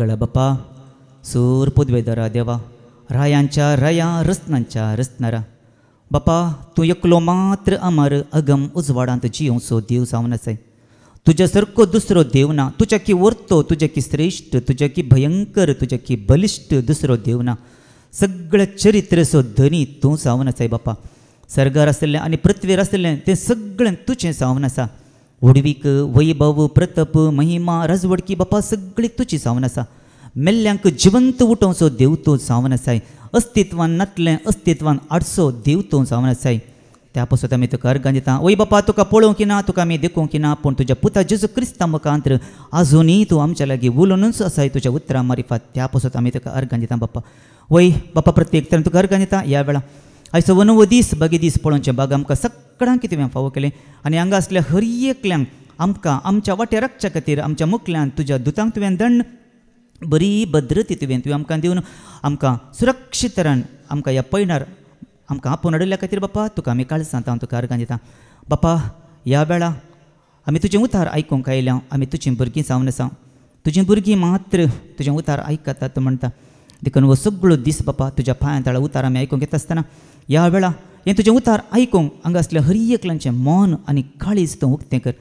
मंगळ बाप्पा सूर पुद्वेदरा देवा रायांच्या राया रत्नांच्या रत्नारा बाप्पा तू एकलो मात्र अमर अगम उजवाडांत जियोसो देव जावन आसाय तुझ्या सारको दुसरो देव ना तुझ्या की वर्तो तुझ्या की श्रेष्ठ तुझ्या की भयंकर तुझ्या की बलिष्ठ दुसरो देव ना सगळं चरित्रसो धनी तूं जावन आसाय बाप्पा सर्गार आसलें आनी पृथ्वीर आसलें तें सगळें तुजें जावन आसा उडवीक वैभव प्रताप महिमा राजवडकी बाप्पा सगळी तुजी जावन आसा मेल्ल्यांक जिवंत उठोवचो देव तूं जावन आसाय अस्तित्वान नातलें अस्तित्वान आडसो देव तूं जावन आसाय त्या पासून आमी तुका अर्गां दिता वय बापा तुका पळोवंक ना तुका आमी देखूंक ना पूण तुज्या पुता जेजू क्रिस्ता मुखांतर आजुनूय तूं आमच्या लागीं उलोवनूच आसाय तुज्या उतरां मारिफात त्या पासून आमी तुका अर्गां दिता बापा वय बापा प्रत्येक तरेन तुका अर्गां दिता ह्या वेळा आयचो वनवो दीस बागी दीस पळोवचें बाग आमकां सगळ्यांक कितें तुवें फावो केलें आनी हांगा आसल्या हर एकल्यांक आमकां आमच्या वाट्यार राखच्या खातीर आमच्या मुखल्यान तुज्या दुतांक तुवें दंड बरी भद्रती तुवें आमकां दिवन आमकां सुरक्षीत तरान आमकां ह्या पैणार आमकां आपोवन हाडल्या खातीर बापा तुका आमी काळज सांगता हांव तुका अर्गां दिता बापा ह्या वेळा आमी तुजें उतार आयकूंक आयल्या आमी तुजीं भुरगीं जावन आसा तुजीं भुरगीं मात्र तुजें उतार आयकतात म्हणटा देखून हो सगळो दीस बापा तुज्या पांया तळा उतार आमी आयकूंक येता आसतना ह्या वेळा हें तुजें उतार आयकूंक हांगा असल्या हर एकल्यांचें मन आनी काळीज तूं उक्तें कर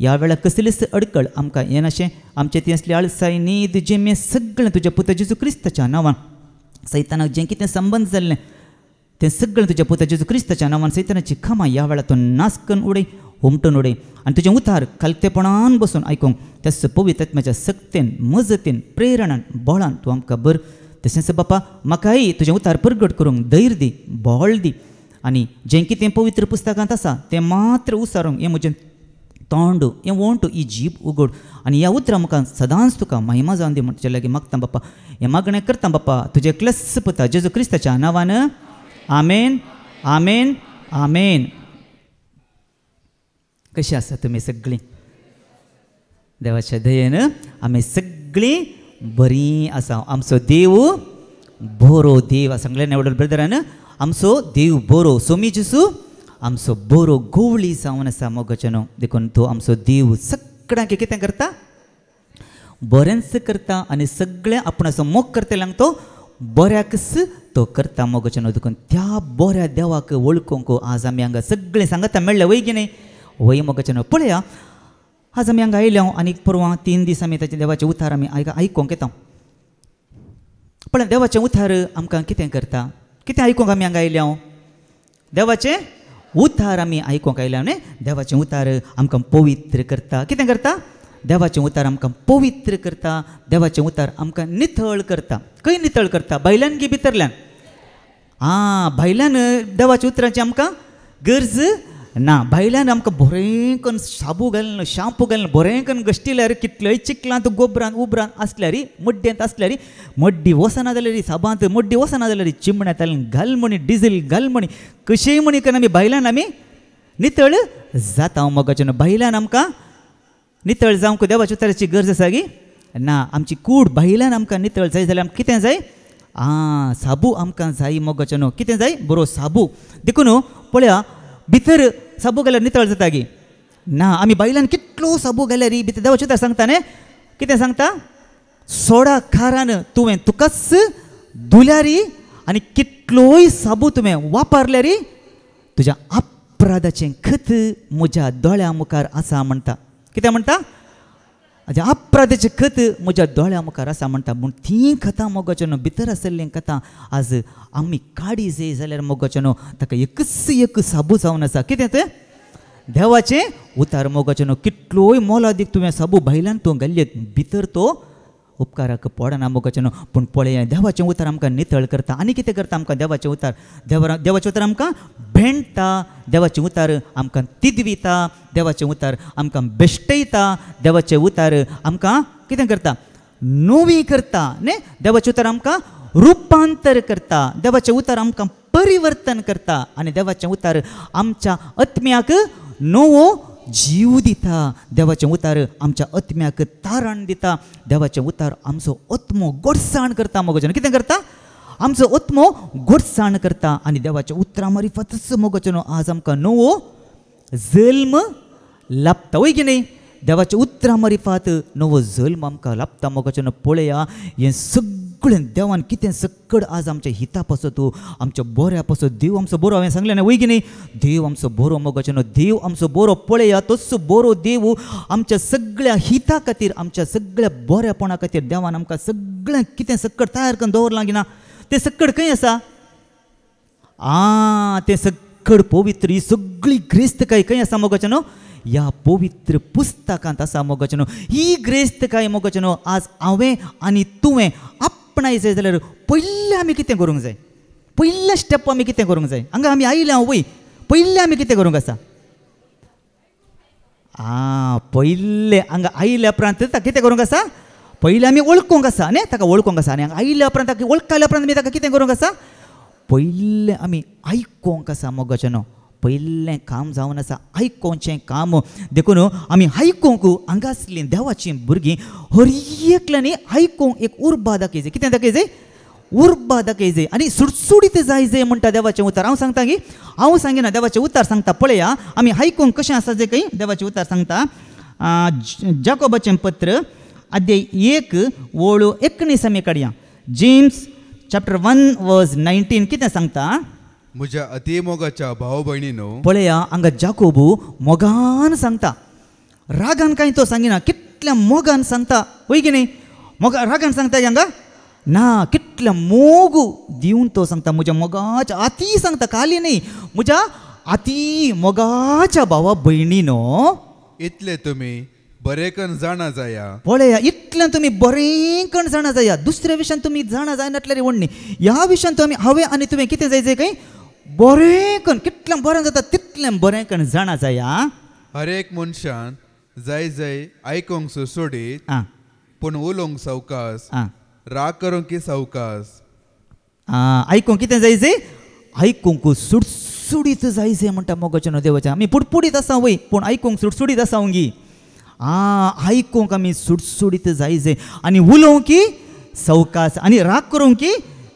ह्या वेळा कसलीच अडकळ आमकां यें नाशें आमचें ती असली आळसाय न्हीद जेमें सगळें तुज्या पुता जेजू क्रिस्ताच्या नांवान सैतानाक जें कितें संबंद जाल्लें तें सगळें तुज्या पुता जेजू क्रिस्ताच्या नांवान सैतानाची खामां ह्या वेळा तूं नाश करून उडय हुमटून उडय आनी तुजें उतार खालतेपणान बसून आयकूंक त्या पवित्र आत्म्याच्या सक्तेन मजतीन प्रेरणान बळान तूं आमकां बर तशेंच बापा म्हाकाय तुजें उतार परगट करूंक धैर्य दी बोळ दी आनी जें कितें पवित्र पुस्तकांत आसा तें मात्र उसारूंक हें म्हजें तोंड हें वोंट ही जीब उगड आनी ह्या उतरां म्हाका सदांच तुका महिमा जावन दी म्हण तुजे लागीं मागता बापा हें मागणें करता बापा तुजें क्लस पुता जेजू क्रिस्ताच्या नांवान आमेन आमेन आमेन कशीं आसा तुमी सगळीं देवाच्या दयेन आमी सगळीं बरीं आसा आमचो देव बरो देव सांगलें नेवडल ब्रदरान आमचो देव बरो सोमी जेजू आमचो बरो गोवळी जावन आसा मोगाचेनो देखून तो आमचो देव सगळ्यांक कितें करता बरेंच करता आनी सगळें आपुणाचो मोग करतल्यांक तो बऱ्याकच तो करता मोगाचेनो देखून त्या बऱ्या देवाक वळखूंक आज आमी हांगा सगळें सांगता मेळ्ळें वय की न्ही वय मोगाचेनो पळया आज आमी हांगा आयल्या आनी परवां 3 दीस आमी ताचे देवाचे उतार आमी आयकूंक येता पण देवाचें उतार आमकां कितें करता कितें आयकूंक आमी हांगा आयल्या देवाचें उतार आमी आयकूंक आयल्या न्ही देवाचें उतार आमकां पवित्र करता कितें करता देवाचें उतार आमकां पवित्र करता देवाचें उतार आमकां नितळ करता खंय नितळ करता भायल्यान गी भितरल्यान भायल्यान देवाच्या उतरांची आमकां गरज ना भायल्यान आमकां बरें करून शाबू घालून शांपू घालून बरें करून घश्टिल्यार कितलेंय चिकलांत गोबरांत उबरांत आसल्यार मड्ड्यांत आसल्यार मड्डी वसना जाल्यार साबांत मड्डी वसना जाल्यार चिमण्यात घाल म्हणी डिझेल घाल म्हणी कशेंय म्हणी करून आमी भायल्यान आमी नितळ जाता मोगाचें भायल्यान आमकां नितळ जावंक देवाच्या उताराची गरज आसा गी ना आमची कूड भायल्यान आमकां नितळ जाय जाल्यार कितें जाय साबू आमकां जाय मोगाचें कितें जाय बरो साबू देखून पळया भितर साबू घाल्यार नितळ जाता गी ना आमी भायल्यान कितलो साबू घाल्यार भितर देवाचें उतार सांगता न्ही कितें सांगता सोडा खारान तुवें तुकाच धुल्यार आनी कितलोय साबू तुवें वापरल्यार तुज्या अपराधाचें खत म्हज्या दोळ्या मुखार आसा म्हणटा कितें म्हणटा म्हज्या अपराधाचें खत म्हज्या दोळ्या मुखार आसा म्हणटा म्हूण तीं खतां मोगाचें भितर आसलेलीं खतां आज आमी काडी जाय जाल्यार मोगाचें ताका एकच एक साबू जावन आसा कितें तें देवाचें उतार मोगाचें कितलोय मोलादीक तुवें साबू भायल्यान तूं घाल्ले भितर तो उपकाराक पडना मोगाचें पूण पळय देवाचें उतार आमकां नितळ करता आनी कितें करता आमकां देवाचें उतार देवाचें उतार आमकां भेंडटा देवाचें उतार आमकां तिदविता देवाचें उतार आमकां बेश्टयता देवाचें उतार आमकां कितें करता नवी करता न्ही देवाचें उतार आमकां रुपांतर करता देवाचें उतार आमकां परिवर्तन करता आनी देवाचें उतार आमच्या आत्म्याक नवो जीव दिता देवाचें उतार आमच्या आत्म्याक तारण दिता देवाचें उतार आमचो आत्मो गोडसाण करता मोगाचें कितें करता आमचो आत्मो गोडसाण करता आनी देवाच्या उतरां मारिफातच मोगाचें आज आमकां नवो जल्म लाभता वय की न्ही देवाच्या उतरा मरिफात नवो जल्म आमकां लाभता मोगाचें पळया हें सगळें देवान कितें सकड आज आमच्या हिता पासो तूं आमच्या बोऱ्या पासो देव आमचो बरो हांवें सांगलें ना वयगी न्ही देव आमचो बरो मोगाचें देव आमचो बरो पळया तसो बरो देव आमच्या सगळ्या हिता खातीर आमच्या सगळ्या बऱ्यापणा खातीर देवान आमकां सगळें कितें सकड तयार करून दवरलां की ना तें सकड खंय आसा तें सकड पवित्र ही सगळी ग्रेस्तकाय खंय आसा मोगाचें ह्या पवित्र पुस्तकांत आसा मोगाचें ही ग्रेस्तकाय मोगाचें आज हांवें आनी तुवें आपणाय जाय जाल्यार पयलें आमी कितें करूंक जाय पयलें स्टेप आमी कितें करूंक जाय हांगा आमी आयल्या वय पयलें आमी कितें करूंक आसा पयलें हांगा आयल्या उपरांत कितें करूंक आसा पयलें आमी वळखूंक आसा न्ही ताका वळखूंक आसा आनी हांगा आयल्या उपरांत ताका वळखल्या उपरांत आमी ताका कितें करूंक आसा पयलें आमी आयकोंक आसा मोगाचें पयलें काम जावन आसा आयकोवचें काम देखून आमी आयकोंक हांगा आसलीं देवाचीं भुरगीं हर एकल्यानी आयकोंक एक उर्बा दाखय जाय कितें दाखय जाय उर्बा दाखय जाय आनी सुटसुडीत जाय जाय म्हणटा देवाचें उतर हांव सांगता की हांव सांगिना देवाचें उतर सांगता पळया आमी आयकोंक कशें आसा जें खंय देवाचें उतर सांगता जाकोबाचें पत्र अध्याय 1 वळू 19 आमी काडया जेम्स चॅप्टर 1 वर्स 19 कितें सांगता म्हज्या अतिमोगाच्या भाव भयणीनो पळया हांगा जाकोबू मोगान सांगता रागान कांय तो सांगिना कितल्या मोगान सांगता वय की न्ही रागान सांगता हांगा ना कितल्या मोग दिवन तो सांगता म्हज्या मोगाच्या अती सांगता खाली न्ही म्हज्या अती मोगाच्या भावा भयणीनो इतले तुमी बरेकन जाणा जाया पळया इतल्यान तुमी बरेकन जाणा जाया दुसऱ्या विशयान तुमी जाणा जायनातल्यार व्हडणी ह्या विशयान तुमी हांवें आनी तुवें कितें जाय जाय खंय बरेकन कितलें बरें जाता तितलें बरेकन जाणा जाया हर एक मनशान जाय जाय आयकोंक सोडीत पूण उलोवंक सावकास राग करूंक सावकास आयकोंक कितें जाय जाय आयकोंक सुटसुडीत जाय जाय म्हणटा मोगाचें देवाचें आमी पुडपुडीत आसा वय पूण आयकोंक सुटसुडीत आसा वंगी आयकोंक आमी सुटसुडीत जाय जाय आनी उलोवंक सावकास आनी राग करूंक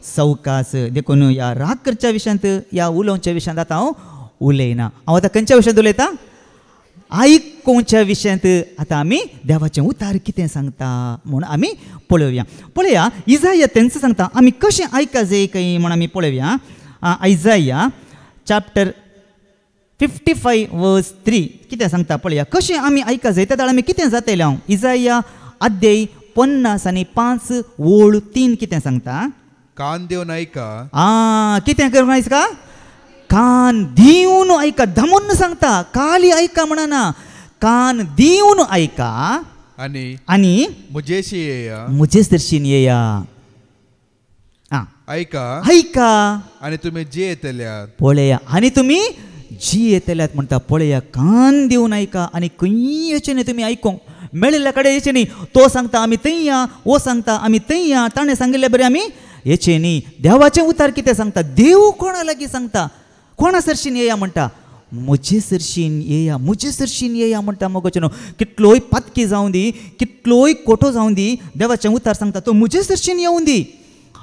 सावकास देखून ह्या राग करच्या विशयांत ह्या उलोवच्या विशयांत आतां हांव उलयना हांव आतां खंयच्या विशयांत उलयतां आयकोवच्या विशयांत आतां आमी देवाचें उतार कितें सांगता म्हूण आमी पळोवया इजाया तेंच सांगता आमी कशें आयका जाय काय म्हूण आमी पळोवया इजाया चॅप्टर 55 वर्स 3 कितें सांगता पळया कशें आमी आयका जाय त्या आमी कितें जातलें हांव इजाया अध्याय 50 आनी 5 वळू 3 कितें सांगता कान दिवन आयका कितें करूंक आयका कान दिवन आयका धमून सांगता खाली आयका म्हणना कान दिवन आयका आनी मुजेशी येया मुजेस दर्शीन येया आयका आनी तुमी जी येतल्यात पळया आनी तुमी जी येतल्यात म्हणटा पळया कान दिवन आयका आनी खंय येचें न्ही तुमी आयकोंक मेळिल्ल्या कडेन येचें न्ही तो सांगता आमी थंय या वो सांगता आमी थंय या ताणें सांगिल्लें बरें आमी येचें न्ही देवाचें उतार कितें सांगता देव कोणा लागीं सांगता कोणा सरशीन येया म्हणटा म्हजे सरशीन येया म्हणटा मोगाचें कितलोय पातकी जावं दी कितलोय कोटो जावं दी देवाचें उतार सांगता तो म्हजे सरशीन येवं दी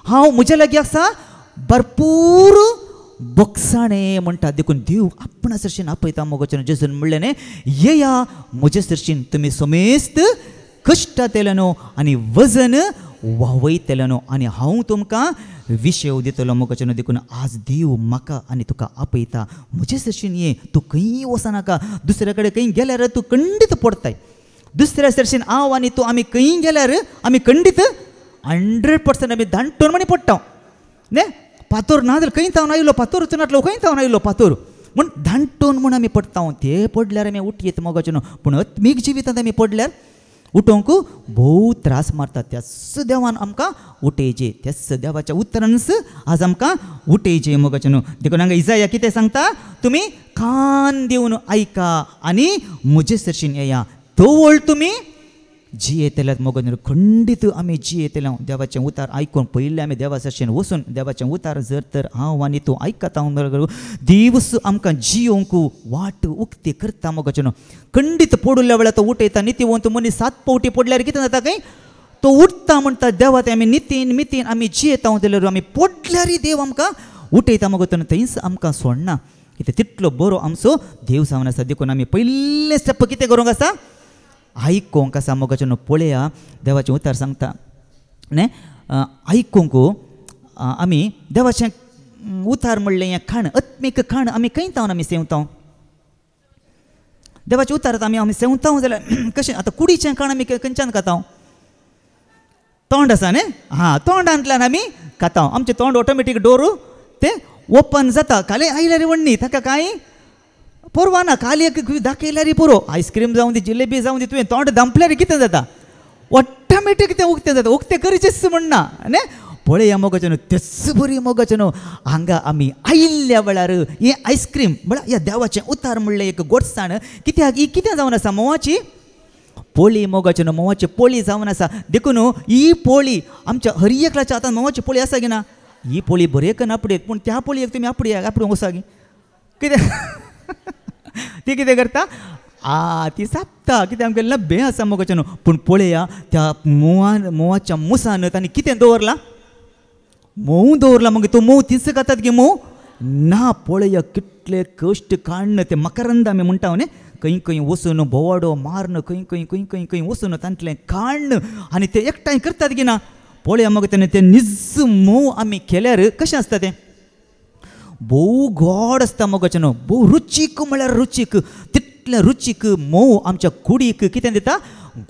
हांव म्हज्या लागीं आसा भरपूर बक्षाणें म्हणटा देखून देव आपणा सरशीन आपयता मोगाचें जेजून म्हणलें न्ही येया म्हजे सरशीन तुमी समेस्त कश्ट तेले न्हू आनी वजन वावयतले न्हू आनी हांव तुमकां विशय दितलो मोगाचें देखून आज देव म्हाका आनी तुका आपयता म्हजे सरशीन ये तूं खंय वचनाका दुसऱ्या कडेन खंय गेल्यार तूं खंडीत पडताय दुसऱ्या सरशीन हांव आनी तूं आमी खंय गेल्यार आमी खंडीत 100% आमी धांटून म्हणी पडटा न्ही पातोर ना जाल्यार खंय थावन आयलो पातोर वचनातलो खंय थावन आयलो पातोर म्हण धांटून म्हूण आमी पडटा ते पडल्यार आमी उठयत मोगाचें पूण आत्मीक जिवितांत आमी पडल्यार उठोवंक भोव त्रास मारता त्याच देवान आमकां उठयचे त्याच देवाच्या उतरांस आज आमकां उठयचे मोगाचें देखून हांगा इजाया कितें सांगता तुमी कान दिवन आयका आनी म्हजे सरशीन येया तो वळ तुमी जी येतल्यात मोगाचें खंडीत आमी जी येतल्या देवाचें उतार आयकून पयलीं आमी देवा सरशीन वचून देवाचें उतार जर तर हांव आनी तूं आयकता दिवस आमकां जियोंक वाट उक्ती करता मोगाचें खंडीत पडुल्ल्या वेळार तो उठयता नितीवंत मनीस 7 पावटी पडल्यार कितें जाता काय तो उठता म्हणटा देवा ते आमी नितीन मितीन आमी जियेता जाल्यार आमी पडल्यार देव आमकां उठयता मोगाचें थंयच आमकां सोडना कितें तितलो बरो आमचो देव जावन आसा देखून आमी पयले स्टेप कितें करूंक आसा आयकोंक आसा मोगाचें पळया देवाचें उतर सांगता न्ही आयकोंक आमी देवाचें उतार म्हणलें हें खाण आत्मीक खाण आमी खंय तावन आमी सेवतां देवाचें उतारांत आमी सेवतां जाल्यार कशें आतां कुडीचें खाण आमी खंयच्यान खाता तोंड आसा न्ही हां तोंडांतल्यान आमी खाता आमचें तोंड ऑटोमॅटीक डोर तें ओपन जाता खाली आयल्यार व्हडणी ताका कांय परवा ना खाली दाखयल्यार पुरो आयस्क्रीम जावं दी जिलेबी जावं दी तुवें तोंड दांपल्यार कितें जाता ऑटोमॅटीक तें उक्तें जाता उक्तें करचेंच म्हणना न्ही पळया मोगाचें न्हू तेच बरी मोगाचें न्हू हांगा आमी आयिल्ल्या वेळार हें आयस्क्रीम म्हळ्यार ह्या देवाचें उतार म्हणलें एक गोडसाण कित्याक ही कितें जावन आसा मोवाची पोळी मोगाचें न्हू मोवाची पोळी जावन आसा देखून ही पोळी आमच्या हर एकल्याच्या आतां मोवाची पोळी आसा गी ना ही पोळी बरें नापडेत पूण त्या पोळयेक तुमी आपणूक वसा गी कितें ती कितें करता ती सापता कितें आमगेलें लब्बें आसा मोगाचें न्हू पूण पळया त्या मोवाच्या मुसान तांणी कितें दवरलां मोव दवरला मग तो मोव तीच खातात गे मोव ना पळया कितले कश्ट काडन ते मकरंद आमी म्हणटा न्ही खंय खंय वचून बोवाडो मारन खंय खंय खंय खंय खंय वचून तांतलें काडन आनी ते एकठांय करतात गे ना पळया मग तें निज मोव आमी केल्यार कशें आसता तें भोव गोड आसता मोगाचें न्हू भोव रुचीक म्हळ्यार रुचीक तितलें रुचीक मोव आमच्या कुडीक कितें दिता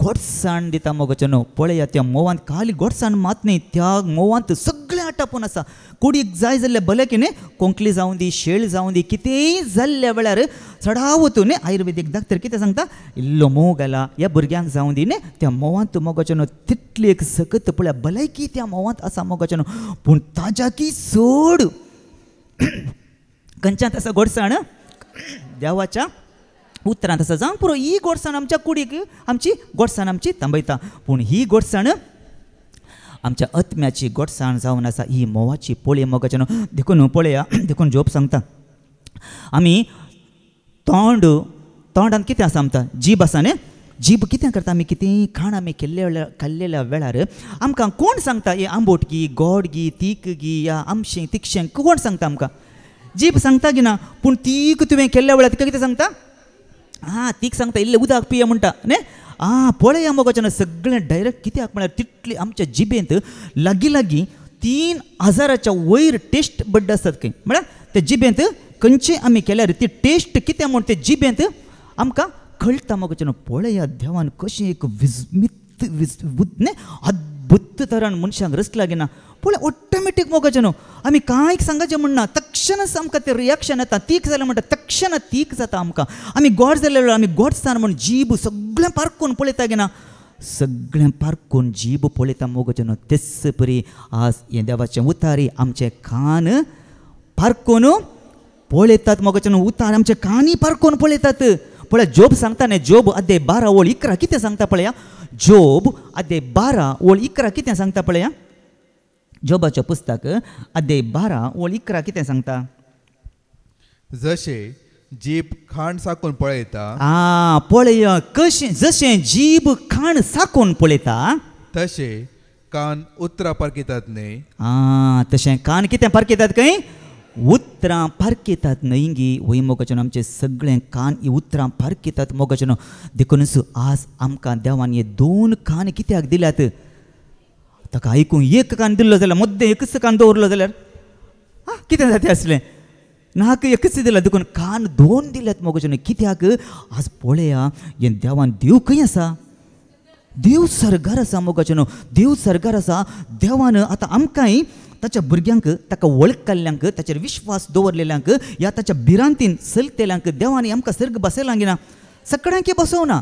गोडसाण दिता मोगाचें न्हू पळया त्या मोवांत खाली गोडसाण मात न्ही त्या मोवांत सगळें आटापून आसा कुडीक जाय जाल्लें भलें की न्ही कोंकली जावं दी शेळ जावं दी कितेंय जाल्ल्या वेळार चडावतून न्ही आयुर्वेदीक डाक्टर कितें सांगता इल्लो मोव घाला ह्या भुरग्यांक जावं दी न्ही त्या मोवांत मोगाचें न्हू तितली एक सकत पळया भलायकी त्या मोवांत आसा मोगाचें न्हू पूण ताज्याकी चड खंयच्यात आसा गोडसाण देवाच्या उतरांत आसा जावं पुरो ही गोडसाण आमच्या कुडीक आमची गोडसाण आमची थांबयता पूण ही गोडसाण आमच्या आत्म्याची गोडसाण जावन आसा ही मोवाची पोळी मोगाचें न्हू देखून पळया देखून जोब सांगता आमी तोंडांत कितें आसा आमकां जीब आसा न्ही जीब कितें करता आमी कितेंय खाण आमी खाल्लेल्या वेळार आमकां कोण सांगता हे आंबोट गी गोड गी तीक गी या आमशें तिक्षें कोण सांगता आमकां जीब सांगता गी ना पूण तीक तुवें केल्ल्या वेळार तिका कितें सांगता तीक सांगता इल्लें उदक पिया म्हणटा न्ही पळया मोगाचें सगळें डायरेक्ट कित्याक म्हळ्यार तितली आमच्या जिबेंत लागीं 3000च्या वयर टेस्ट बड्ड आसतात खंय म्हळ्यार त्या जिबेंत खंयचें आमी केल्यार ती टेस्ट कितें म्हूण ते जिबेंत आमकां कळटा मोगाचें पळया देवान कशें एक अद्भुत तरान मनशांक रचला गे ना पळय ऑटोमॅटीक मोगाचें न्हू आमी कांय सांगचें म्हणना तक्षणच आमकां तें रिएक्शन येता तीक जालें म्हणटा तक्षण तीक जाता आमकां आमी गोड जाल्ले आमी गोडसाण म्हूण जीब सगळें पारकून पळयता गे ना सगळें पारकून जीब पळयता मोगाचें न्हू तेच परी आज हें देवाचें उतारी आमचें कान पारकून पळयतात मोगाचें न्हू उतार आमचें कानी पारकून पळयतात पळय जोब सांगता न्ही जोब अध्याय 12 ओळ 11 कितें सांगता पळया जोब अध्याय 12 ओळ 11 कितें सांगता पळया जोबाचें पुस्तक अध्याय 12 ओळ 11 कितें सांगता जशें जीब खाण साकून पळयता पळय कशें जशें जीब खाण साकून पळयता तशें कान उतरां पारकितात न्ही तशें कान कितें पारकितात खंय उतरां पारकितात न्हय गी वय मोगाचें आमचें सगळें कान ही उतरां पारकितात मोगाचें देखूनच आज आमकां देवान हे 2 कान कित्याक दिल्यात ताका आयकूंक एक कान दिल्लो जाल्यार मद्दे एकच कान दवरलो जाल्यार कितें जाता आसलें नाक एकच दिला देखून कान 2 दिल्यात मोगाचें कित्याक आज पळया हें देवान देव खंय आसा देव सरगार आसा मोगाचें देव सरगार आसा देवान आतां आमकांय ताच्या भुरग्यांक ताका वळखल्ल्यांक ताचेर विश्वास दवरलेल्यांक ह्या ताच्या भिरांतीन चलतेल्यांक देवानी आमकां सर्ग बसयलां गे ना सगळ्यांक बसवना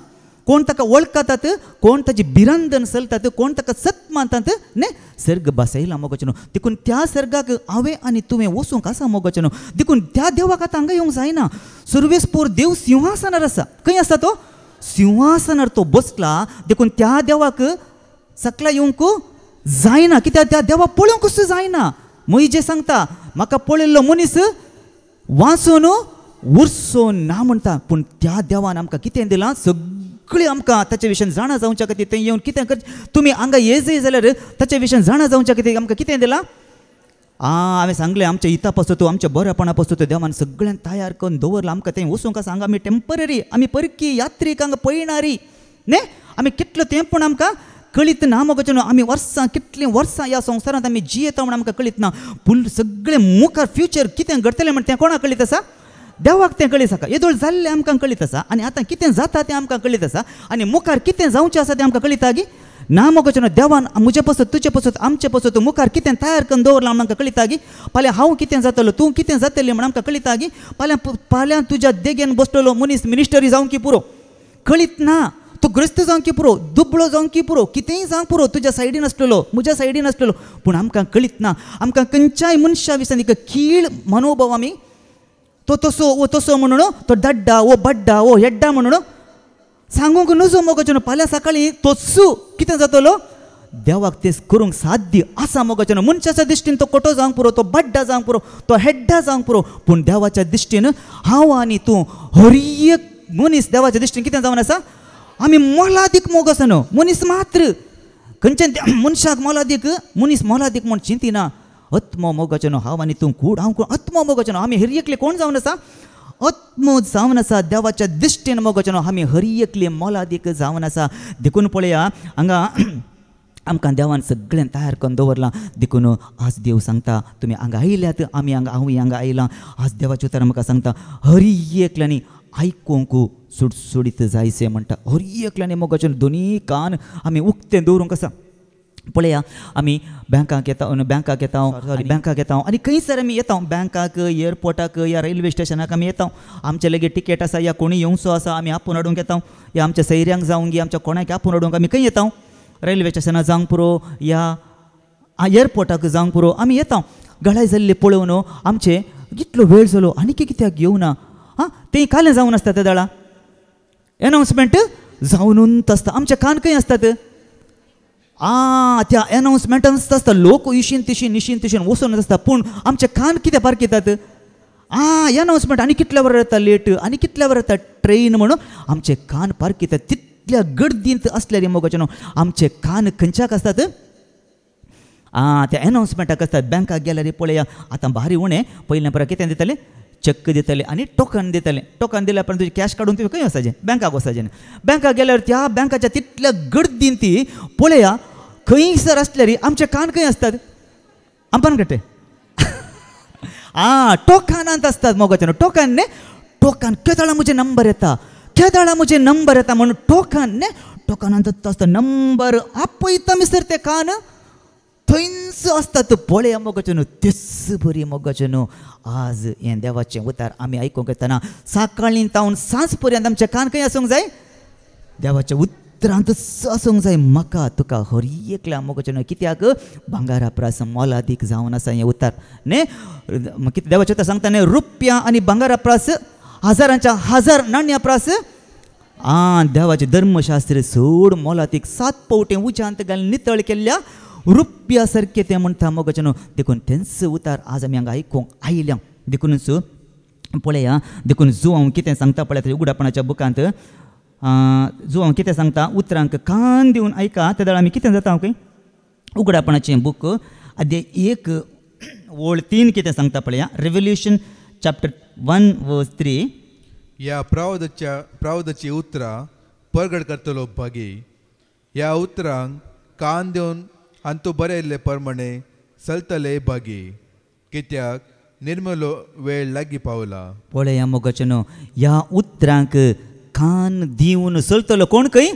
कोण ताका वळखतात कोण ताची भिरांतन चलतात कोण ताका सत मानतात न्ही सर्ग बसयला मोगाचें देखून त्या सर्गाक हांवें आनी तुवें वचूंक आसा मोगाचें देखून त्या देवाक आतां हांगा येवंक जायना सर्वेस्पोर देव सिंहासनार आसा खंय आसा तो सिंहासनार तो बसला देखून त्या देवाक सकला येवंक जायना कित्याक त्या देवाक पळोवंकच जायना मोइजे सांगता म्हाका पळयल्लो मनीस वाचून उरसो ना म्हणटा पूण त्या देवान आमकां कितें दिलां सगळें आमकां ताचे विशयी जाणा जावच्या खातीर थंय येवन कितें कर तुमी हांगा येजय जाल्यार ताचे विशयी जाणा जावच्या खातीर आमकां कितें दिलां हांवें सांगलें आमच्या हिता पासून आमच्या बऱ्यापणा पासून देवान सगळ्यांक तयार करून दवरलां आमकां थंय वचूंक आसा हांगा आमी टेम्पररी आमी परकी यात्रीक हांगा पळयणारी न्ही आमी कितलो तें पूण आमकां कळीत ना मोगाचें न्हू आमी वर्सां कितलीं वर्सां ह्या संवसारांत आमी जियेता म्हण आमकां कळीत ना पूण सगळें मुखार फ्युचर कितें घडटलें म्हण तें कोणाक कळीत आसा देवाक तें कळीत आसा येदोळ जाल्लें आमकां कळीत आसा आनी आतां कितें जाता तें आमकां कळीत आसा आनी मुखार कितें जावचें आसा तें आमकां कळीता गी ना मोगाचें न्हू देवान म्हजे पसत तुजे पसत आमचे पसत मुखार कितें तयार करून दवरलां म्हण आमकां कळीता गी फाल्यां हांव कितें जातलो तूं कितें जातलें म्हण आमकां कळीता गी फाल्यां तुज्या देगेन बसतलो मनीस मिनिस्टरी जावं की पुरो कळीत ना तूं ग्रस्त जावं की पुरो दुबळो जावं की पुरो कितेंय जावं पुरो तुज्या सायडीन आसतलो म्हज्या सायडीन आसतलो पूण आमकां कळीत ना आमकां खंयच्याय मनशा विशीं एक कीळ मनोभाव आमी तो तसो म्हणून तो डड्डा वो बड्डा वो येड्डा म्हणून सांगूंक नजो मोगाचें न्हू फाल्यां सकाळीं तोच कितें जातलो देवाक तें करूंक साध्य आसा मोगाचें न्हू मनशाच्या दिश्टीन तो कोटो जावंक पुरो तो बड्डा जावंक पुरो तो हेड्डा जावंक पुरो पूण देवाच्या दिश्टीन हांव आनी तूं हर एक मनीस देवाच्या दिश्टीन कितें जावन आसा आमी मोलादीक मोग न्हू मनीस मात्र खंयच्यान मनशाक मोलादीक मनीस मोलादीक म्हण चिंतिना आत्मो मोगाचें न्हू हांव आनी तूं कूड हांव आत्मो मोगाचें न्हू आमी हर एकले कोण जावन आसा आत्मो जावन आसा देवाच्या दिश्टीन मोगाचें न्हू आमी हर एकले मोलादीक जावन आसा देखून पळया हांगा आमकां देवान सगळें तयार करून दवरलां देखून आज देव सांगता तुमी हांगा आयल्यात आमी हांवूय हांगा आयलां आज देवाचें उतर आमकां सांगता हर एकल्यांनी आयकूंक सुटसुडीत जायचें म्हणटा हर एकल्यांनी मोगाचें दोनी कान आमी उक्तें दवरूंक आसा पळया आमी बँकाक येता आनी खंयसर आमी येता बँकाक एअरपोर्टाक या रेल्वे स्टेशनाक आमी येता आमचे लेगीत टिकेट आसा या कोणी येवचो आसा आमी आपूण हाडूंक येता या आमच्या सैऱ्यांक जावं गी आमच्या कोणाक आपूण हाडूंक आमी खंय येता रेल्वे स्टेशनाक जावंक पुरो या एअरपोर्टाक जावंक पुरो आमी येता गळाय जाल्ले पळोवन आमचे कितलो वेळ जालो आनी कित्याक येवना हां तें कालें जावन आसता त्या दळा एनावन्समेंट जावनूच आसता आमचे कान खंय आसतात त्या एनावन्समेंटान आसता लोक इशीन तिशीन वचून आसता पूण आमचे कान कितें पारकितात एनावन्समेंट आनी कितल्या वरां येता लेट आनी कितल्या वरां येता ट्रेन म्हणून आमचे कान पारकितात तितल्या गर्दींत असले रे मोगाचें न्हू आमचे कान खंयच्याक आसतात त्या एनावन्समेंटाक आसतात बँकाक गेल्यार रे पळया आतां भारी उणें पयलें परा कितें दितालें चक्क दिताले आनी टोकन दितालें टोकन दिल्या उपरांत तुजें कॅश काडून तुवें खंय वचचें बँकाक वचचें बँकाक गेल्यार त्या बँकाच्या तितल्या गर्दीन ती पळया खंयसर आसल्यार आमचे कान खंय आसतात आमकां कटे टोकनांत आसतात मोगाचें न्हू टोकन न्ही टोकन केदाळा म्हजे नंबर येता म्हणून टोकन न्ही टोकनांत आसता नंबर आपयता मिसर ते कान थंयच आसतात पळया मोगाचें न्हू तेच बरी मोगाचें न्हू आज हें देवाचें उतार आमी आयकूंक येतना सकाळीं तावन सांज पर्यंत आमचे कान खंय आसूंक जाय देवाच्या उतरांतच आसूंक जाय म्हाका तुका हर एकल्या मोगाचें न्हू कित्याक भांगारा प्रास मोलादीक जावन आसा हें उतार न्ही कितें देवाचें उतार सांगता न्ही रुपया आनी भांगारा प्रास हजारांच्या हजार नाण्या प्रास देवाचें धर्मशास्त्र सोड मोलादीक 7 पावटें उज्यांत घालून नितळ केल्ल्या रुपया सारकें तें म्हणटा मोगाचें न्हू देखून तेंच उतार आज आमी हांगा आयकूंक आयल्या देखूनच पळया देखून जो हांव कितें सांगता पळय उगडापणाच्या बुकांत जो हांव कितें सांगता उतरांक कान दिवन आयका त्या वेळार आमी कितें जाता खंय उगडापणाचें बूक अध्याय 1 ओळ 3 कितें सांगता पळया रेवल्यूशन चॅप्टर 1 वर्स 3 ह्या प्रावदाची उतरां परगट करतलो भागी ह्या उतरांक कान दिवन आनी तूं बरयल्ले प्रमाणे चलतले भागी कित्याक निर्मलो वेळ लागीं पावला पळया मोगाचें न्हू ह्या उतरांक कान दिवन चलतलो कोण खंय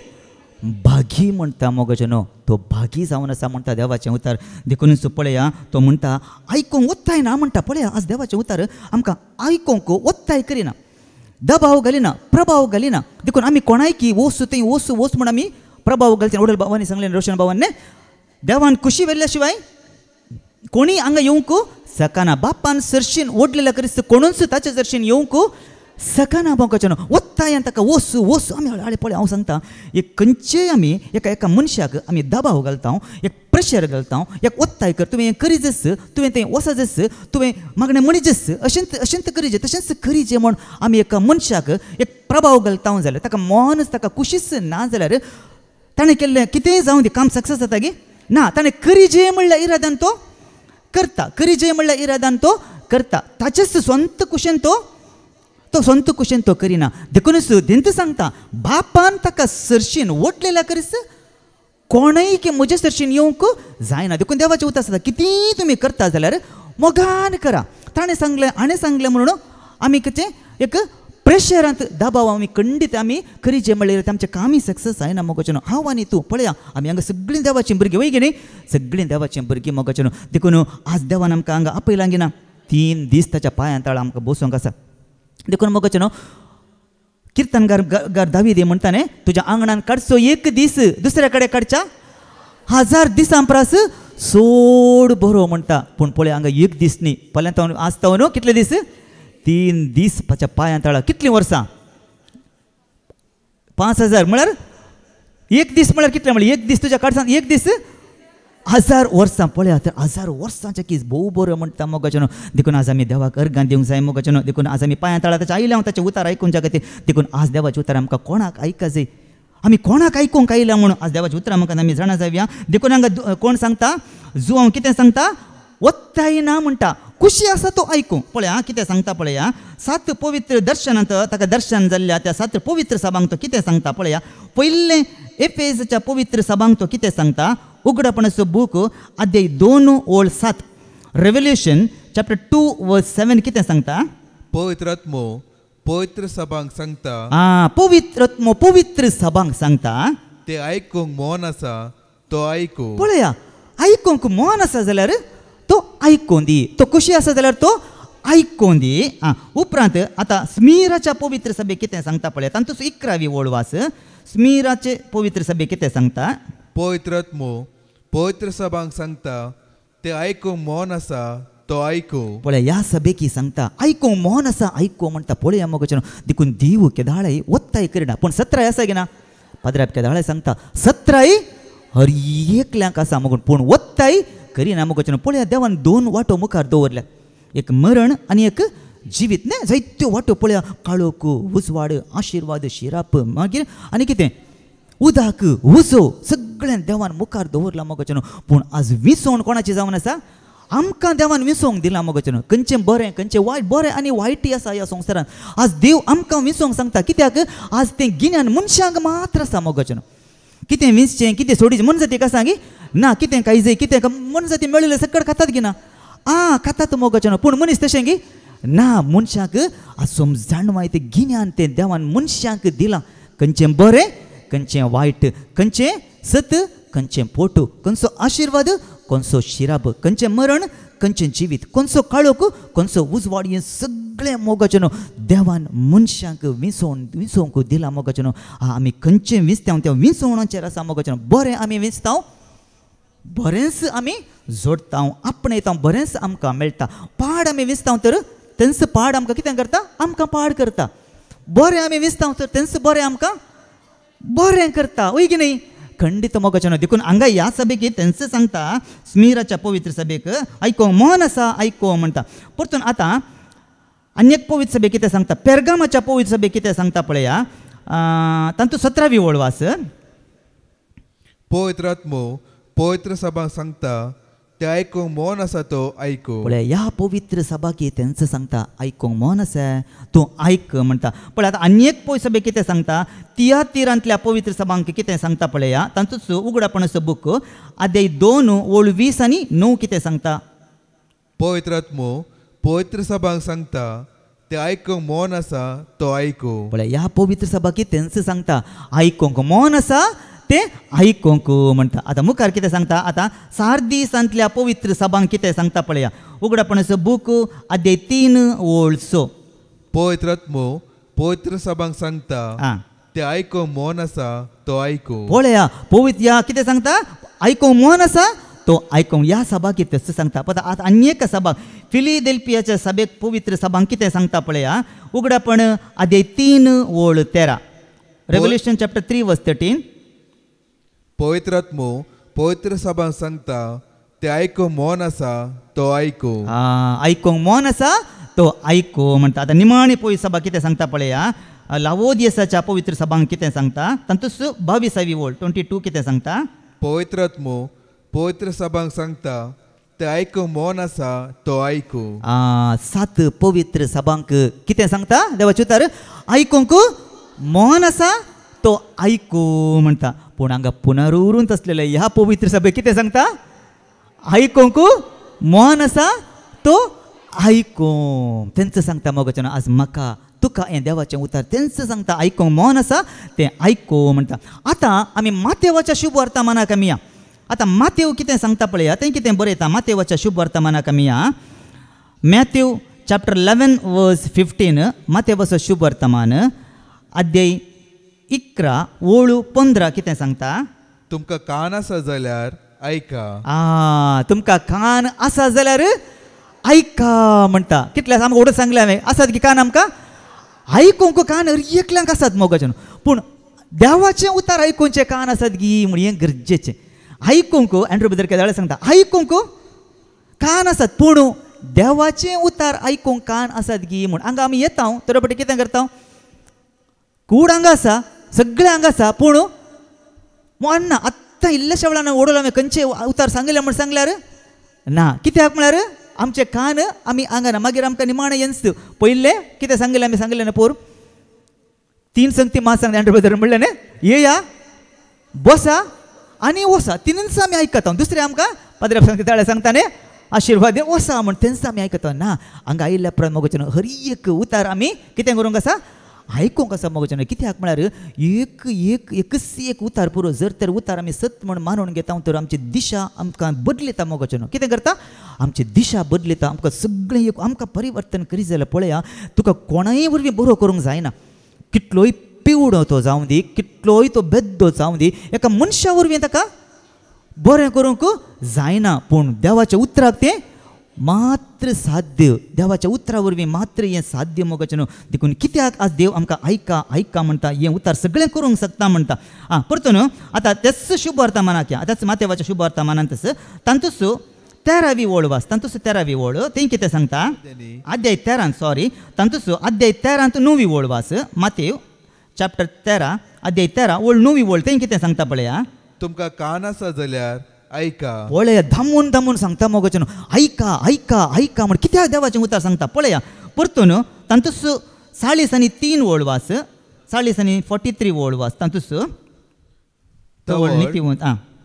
भागी म्हणटा मोगाचें न्हू तो भागी जावन आसा म्हणटा देवाचें उतार देखून पळया तो म्हणटा आयकूंक वत्ताय ना म्हणटा पळया आज देवाचें उतार आमकां आयकूंक वत्ताय करिना दबाव घालिना प्रभाव घालिना देखून आमी कोणाय की वोस थंय वोस म्हण आमी प्रभाव घालचे वडील बाबांनी सांगलें रोशन बाबांनी देवान खुशी वेल्ल्या शिवाय कोणी हांगा येवंक सकाना बापान सरशीन ओडलेल्या करिस्त कोणूच ताचे जरशीन येवंक सकाना मोगाचें न्हू वत्ताय ताका वोस आमी हाळे पळय हांव सांगता एक खंयचेय आमी एका मनशाक आमी दबाव घालता एक प्रेशर घालता एक वत्ताय कर तुवें हें करीजस तुवें तें वचजस तुवें मागणें म्हणजस अशेंच करीजे तशेंच करीजे म्हूण आमी एका मनशाक एक प्रभाव घालता जाल्यार ताका मोहनच ताका खुशीच ना जाल्यार ताणें केल्लें कितेंय जावं दी काम सक्सेस जाता गे ना ताणें करीजे म्हणल्या इरादान तो करता करीजे म्हणल्या इरादान तो करता ताचेच स्वंत कुशेन तो तो सोंत कुशेन तो करिना देखूनच देंत सांगता बापान ताका सरशीन ओटलेल्या करीस कोणय की म्हजे सरशीन येवंक जायना देखून देवाचें उतर आसता किती तुमी करता जाल्यार मोगान करा ताणें सांगलें हाणें सांगलें म्हणून आमी कितें एक प्रेशरांत दबाव आमी खंडीत आमी करीचे म्हणल्यार आमचें कामी सक्सेस जायना मोगाचें हांव आनी तूं पळया आमी हांगा सगळीं देवाचीं भुरगीं वय गे न्ही सगळीं देवाचीं भुरगीं मोगाचें देखून आज देवान आमकां हांगा आपयलां गिना 3 दीस ताच्या पांयां तळा आमकां बसोवंक आसा देखून मोगाचें कीर्तनगार दावीद म्हणटा न्ही तुज्या आंगणान काडचो एक दीस दुसऱ्या कडेन काडच्या 1000 दिसां परस सोड बरो म्हणटा पूण पळय हांगा एक दीस न्ही फाल्यां आज तो न्हू कितले दीस 3 दीस ताच्या पांयां तळा कितलीं वर्सां 5000 म्हळ्यार एक दीस म्हळ्यार कितले म्हळ्यार एक दीस तुज्या कडसान एक दीस 1000 वर्सां पळया तर 1000 वर्सांचे किस भोव बरो म्हणटा मोगाचें देखून आज आमी देवाक अर्गां दिवंक जाय मोगाचें देखून आज आमी पांयां तळा ताच्या आयल्या हांव ताचें उतार आयकूंच्या खातीर देखून आज देवाचें उतार आमकां कोणाक आयका जाय आमी कोणाक आयकूंक आयल्या म्हणून आज देवाचें उतर आमकां आमी जाणा जावया देखून हांगा कोण सांगता जुवांव कितें सांगता वत्ताय ना म्हणटा खुशी आसा तो आयकूं पळया कितें सांगता पळया 7 पवित्र दर्शनांत ताका दर्शन जाल्ल्या त्या 7 पवित्र सभांक तो कितें सांगता पळया पयले एफेसच्या पवित्र सभांक तो कितें सांगता उगडपणाचो बूक अध्याय 2 ओळ 7 रेव्होल्यूशन चॅप्टर 2 वर्स 7 कितें सांगता पवित्रात्मो पवित्र सभांक सांगता पवित्र सभांक सांगता ते आयकूंक मौन आसा तो आयकूं पळया आयकूंक मौन आसा जाल्यार तो आयकून दी तो खुशी आसा जाल्यार तो आयकून दी उपरांत आतां स्मिराच्या पवित्र सभेक कितें सांगता पळया तांतूच 11वी ओळ वास स्मिराचे पवित्र सभेक कितें सांगता पवित्रात्मो पवित्र सभांक सांगता ते आयकूंक मौन आसा तो आयकूं पळया ह्या सभेक सांगता आयकूंक मौन आसा आयकूं म्हणटा पळया मोगाचें देखून देव केदाळाय वत्ताय करिना पूण 17 आसा गे ना पाद्राप केदाळाय सांगता 17 हर एकल्यांक आसा मोगून पूण वत्ताय करिना मोगाचें पळया देवान 2 वाटो मुखार दवरल्या एक मरण आनी एक जिवीत न्ही जायत्यो वाटो पळया काळोख उजवाड आशिर्वाद शिराप मागीर आनी कितें उदक उजो सगळ्यां देवान मुखार दवरला मोगाचें पूण आज विसवण कोणाची जावन आसा आमकां देवान विसवंक दिला मोगाचें खंयचें बरें खंयचें वायट बरें आनी वायटय आसा ह्या संवसारांत आज देव आमकां विसवंक सांगता कित्याक आज तें गिन्यान मनशांक मात्र आसा मोगाचें कितें विसचें कितें सोडीचें मन जाती आसा गे ना कितें काय जाय कितें मन जाती मेळिल्लें सगळें खातात गे ना खातात मोगाचें पूण मनीस तशें गे ना मनशाक आज समजाणवाय तें गिन्यान तें देवान मनशांक दिलां खंयचें बरें खंयचें वायट खंयचें सत खंयचें पोटू खंयचो आशिर्वाद खंयचो शिराब खंयचें मरण खंयचें जिवीत खंयचो काळोख खंयचो उजवाड हें सगळें मोगाचें देवान मनशांक विसवंक दिलां मोगाचें आमी खंयचें विसतांव त्या विसवणाचेर आसा मोगाचें बरें आमी विसतांव बरेंच आमी जोडटांव आपणयतांव बरेंच आमकां मेळटा पाड आमी विसतांव तर तेंच पाड आमकां कितें करता आमकां पाड करता बरें आमी विसतांव तर तेंच बरें आमकां बरें करता वय की न्ही खंडीत मोगाचें देखून हांगा ह्या सभेक तेंच सांगता स्मिराच्या पवित्र सभेक आयकोंक मौन आसा आयको म्हणटा परतून आतां आनी एक पवित्र सभेक कितें सांगता पेर्गामाच्या पवित्र सभेक कितें सांगता पळया तांतूं 17वी ओळ वास पवित्रात्मो पवित्र सभांक सांगता ते आयकूंक मौन आसा तो आयकूं पळय ह्या पवित्र सभाक तेंच सांगता आयकूंक मौन आसा तूं आयक म्हणटा पळय आतां आनी एक पवित्र सभेक कितें सांगता तियातिरांतल्या पवित्र सभांक कितें सांगता पळया तांचोच उगडापणाचो बूक अध्याय 2 ओळ 20 आनी 9 कितें सांगता पवित्रात्मो पवित्र सभांक सांगता ते आयकूंक मौन आसा तो आयकूं पळय ह्या पवित्र सभाक तेंच सांगता आयकूंक मौन आसा ते आयकूंक म्हणटा आतां मुखार कितें सांगता आतां सार्दीसांतल्या पवित्र सभांक कितें सांगता पळया उगडापणाचो बूक अध्याय 3 ओळ 6 पवित्रात्मो पवित्र सभांक सांगता ते आयकूंक मौन आसा तो आयकूं पळया पवित्र कितें सांगता आयकूंक मौन आसा तो आयकूंक ह्या सभाक तेच सांगता पण आतां आनी एक सभाक फिलिडेल्फियाच्या सभेक पवित्र सभांक कितें सांगता पळया उगडापण अध्याय 3 ओळ 13 रेव्होल्यूशन चॅप्टर 3 वर्स 13 पवित्रात्मो पवित्र सभांक सांगता ते आयकूंक मौन आसा तो आयकूं आयकूंक मौन आसा तो आयको म्हणटा आतां निमाणी पवित्र सभा कितें सांगता पळया लावोदियसाच्या पवित्र सभांक कितें सांगता तांतूच 22वी ओळ 22 कितें सांगता पवित्रात्मो पवित्र सभांक सांगता ते आयकूंक मौन आसा तो आयकूं. 7 पवित्र सभांक कितें सांगता देवाचें उतर आयकूंक मौन आसा तो आयकूं म्हणटा. पूण हांगा पुनरुरून तसलेले ह्या पवित्र सभेक कितें सांगता आयकूंक मौन आसा तो आयकूं. तेंच सांगता मोगाचें आज म्हाका तुका हें देवाचें उतर तेंच सांगता आयकूंक मौन आसा तें आयकूं म्हणटा. आतां आमी मातेवाच्या शुभ वर्तमानाक आमी या. आतां मातेव कितें सांगता पळया तें कितें बरयता मातेवाच्या शुभ वर्तमानाक आमी या. मॅथ्यू चॅप्टर 11 वर्स 15 मातेवाचो शुभ वर्तमान अध्याय 11 ओळू 15 कितें सांगता. तुमकां कान आसा जाल्यार आयका. तुमकां कान आसा जाल्यार आयका म्हणटा. कितले आमकां ओडू सांगलें हांवें आसात की कान आमकां आयकूंक कान एकल्यांक आसात मोगाचें. पूण देवाचें उतर आयकूंचे कान आसात गी म्हण हें गरजेचें. आयकूंक एंड्रू ब्रदर केदाळे सांगता आयकूंक कान आसात पूण देवाचें उतर आयकूंक कान आसात गी म्हूण. हांगा आमी येता तरोपटी कितें करता कूड हांगा आसा सगळें हांगा आसा पूण मोन ना. आत्तां इल्ल्याशा वेळान ओडोल हांवें खंयचे उतर सांगलें म्हण सांगल्यार ना. कित्याक म्हळ्यार आमचे कान आमी हांगा ना. मागीर आमकां निमाणें येन्स पयलें कितें सांगलें आमी सांगलें ना पोर 3 संगती मात सांगलें एंड्रू ब्रदर म्हणलें न्ही येया बसा आनी वसा तिनूच आमी आयकता. दुसरें आमकां पाद्रे सांगता ताळे सांगता न्ही आशिर्वाद वसा म्हण तेंच आमी आयकता ना. हांगा आयिल्ल्या प्रमाण मोगाचें हर एक उतार आमी कितें करूंक आसा आयकूंक आसा मोगाचें. कित्याक म्हळ्यार एकच एक उतार पुरो जर तर उतार आमी सत म्हण मानून घेता तर आमची दिशा आमकां बदलिता मोगाचें. कितें करता आमची दिशा बदलिता आमकां सगळें एक आमकां परिवर्तन करीत जाल्यार पळया तुका कोणाय वरवीं बरो करूंक जायना. कितलोय पिवडो तो जावं दी कितलोय तो बेद्दो जावं दी एका मनशा वरवीं ताका बरें करूंक जायना. पूण देवाच्या उतराक तें मात्र साध्य. देवाच्या उतरा वरवीं मात्र हें साध्य मोगाचें न्हू. देखून कित्याक आज देव आमकां आयका आयका म्हणटा हें उतार सगळें करूंक शकता म्हणटा. परतून आतां तेच शुभ वर्तमानाक या. आतांच मातेवाच्या शुभ वर्तमानांतच तांतूस 13वी ओळ वाच. तांतूस 13वी ओळ तें कितें सांगता अध्याय 13 सॉरी तांतूस अध्याय 13 9वी ओळ वाच. मातेव चॅप्टर 13 अध्याय 13 ओळ 9वी ओळ तें कितें सांगता पळया. तुमकां कान आसा जाल्यार आयका. पळया धामून धामून सांगता मोगाचें आयका आयका आयका म्हण कित्याक देवाचें उतर सांगता पळया. परतून तांतूस 40 आनी 3 ओळ वाच. 40 आनी 43 ओळ वाच. तांतूस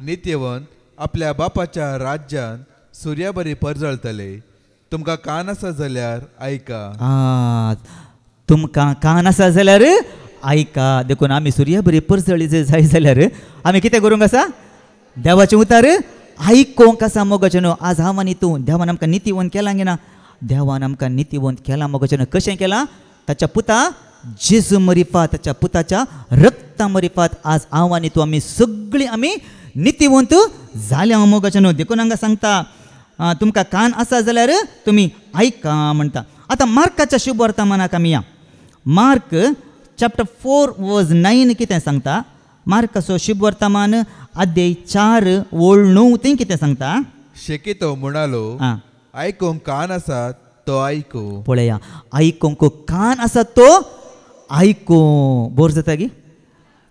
नित्यवंत आपल्या बापाच्या राज्यान सुर्या बरी परजळतले. तुमकां कान आसा जाल्यार आयका. तुमकां कान आसा जाल्यार आयका. देखून आमी सुर्या बरी परजळी जर जाय जाल्यार आमी कितें करूंक आसा देवाचें उतर आयकोंक आसा मोगाचें न्हू. आज हांव आनी तूं देवान आमकां नितीवंत केलां गे ना. देवान आमकां नितीवंत केलां मोगाचें न्हू. कशें केलां ताच्या पुता जेजू मरिफात ताच्या पुताच्या रक्ता मरिफात आज हांव आनी तूं आमी सगळीं आमी नितीवंत जाल्या मोगाचें न्हू. देखून हांगा सांगता तुमकां कान आसा जाल्यार तुमी आयका म्हणटा. आतां मार्काच्या शुभ वर्तमानाक आमी या. मार्क चॅप्टर 4 वर्स 9 कितें सांगता. मार्काचो शुभ वर्तमान अध्याय 4 ओळ 9 तें कितें सांगता. शेकितो म्हणालो आयकूंक कान आसा तो आयकूं. पळया आयकूंक कान आसा तो आयकूं. बोर जाता गे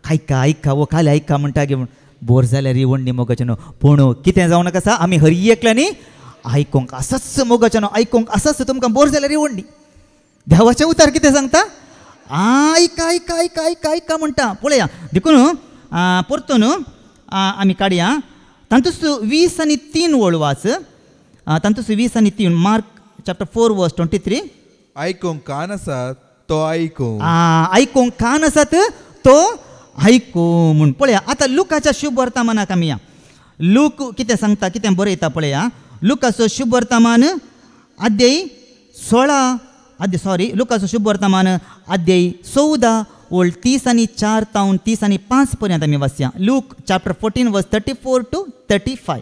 आयका आयका वो खाली आयका म्हणटा गे म्हण बोर जाल्यार ही वंडी मोगाचें न्हू. पूण कितें जावं नाका आसा आमी हर एकल्यांनी आयकूंक आसाच मोगाचें न्हू. आयकूंक आसाच तुमकां बोर जाल्यार ही वंडी. देवाचें उतर कितें सांगता आयका आयका आयका आयका आयका म्हणटा. पळया देखून परतून आमी काडया. तांतूस 20 आनी 3 ओळ वाच. तांतूस 20 आनी 3 मार्क चॅप्टर 4 वर्स 23 आयकूंक कान आसा तो आयकूं. आयकूंक कान आसात तो आयकूं म्हूण. पळया आतां लुकाच्या शुभ वर्तमानाक आमी या. लूक कितें सांगता कितें बरयता पळया. लुकाचो शुभ वर्तमान अध्याय 16 लुकाचो शुभ वर्तमान अध्याय 14 ओळ 30 आनी 4 तावन 30 आनी 5 पर्यंत आमी वाचया. लूक चॅप्टर 14 वर्स 34 to 35.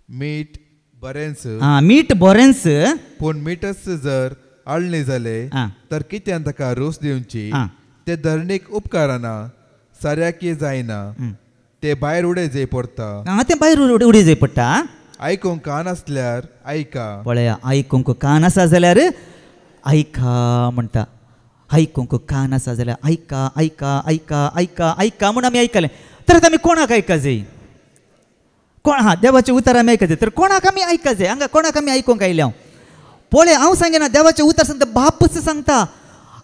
मीठ बरेंच मीठ बरेंच पूण मिठच जर आळणी जाले तर कित्यान ताका रोस दिवची. ते धरणीक उपकारना साऱ्याकी जायना. ते भायर उडे जे पडटा. ते भायर उडी जाय पडटा. आयकूंक कान आसल्यार आयका. पळया आयकूंक कान आसा जाल्यार आयका म्हणटा. आयकूंक कान आसा जाल्यार आयका आयका आयका आयका आयका म्हूण आमी आयकलें. तर आतां आमी कोणाक आयका जाय कोण हा देवाचे उतर आमी आयकचे तर कोणाक आमी आयकचे हांगा कोणाक आमी आयकूंक आयल्या पळय हांव सांगेना देवाचे उतर सांगता बापूच सांगता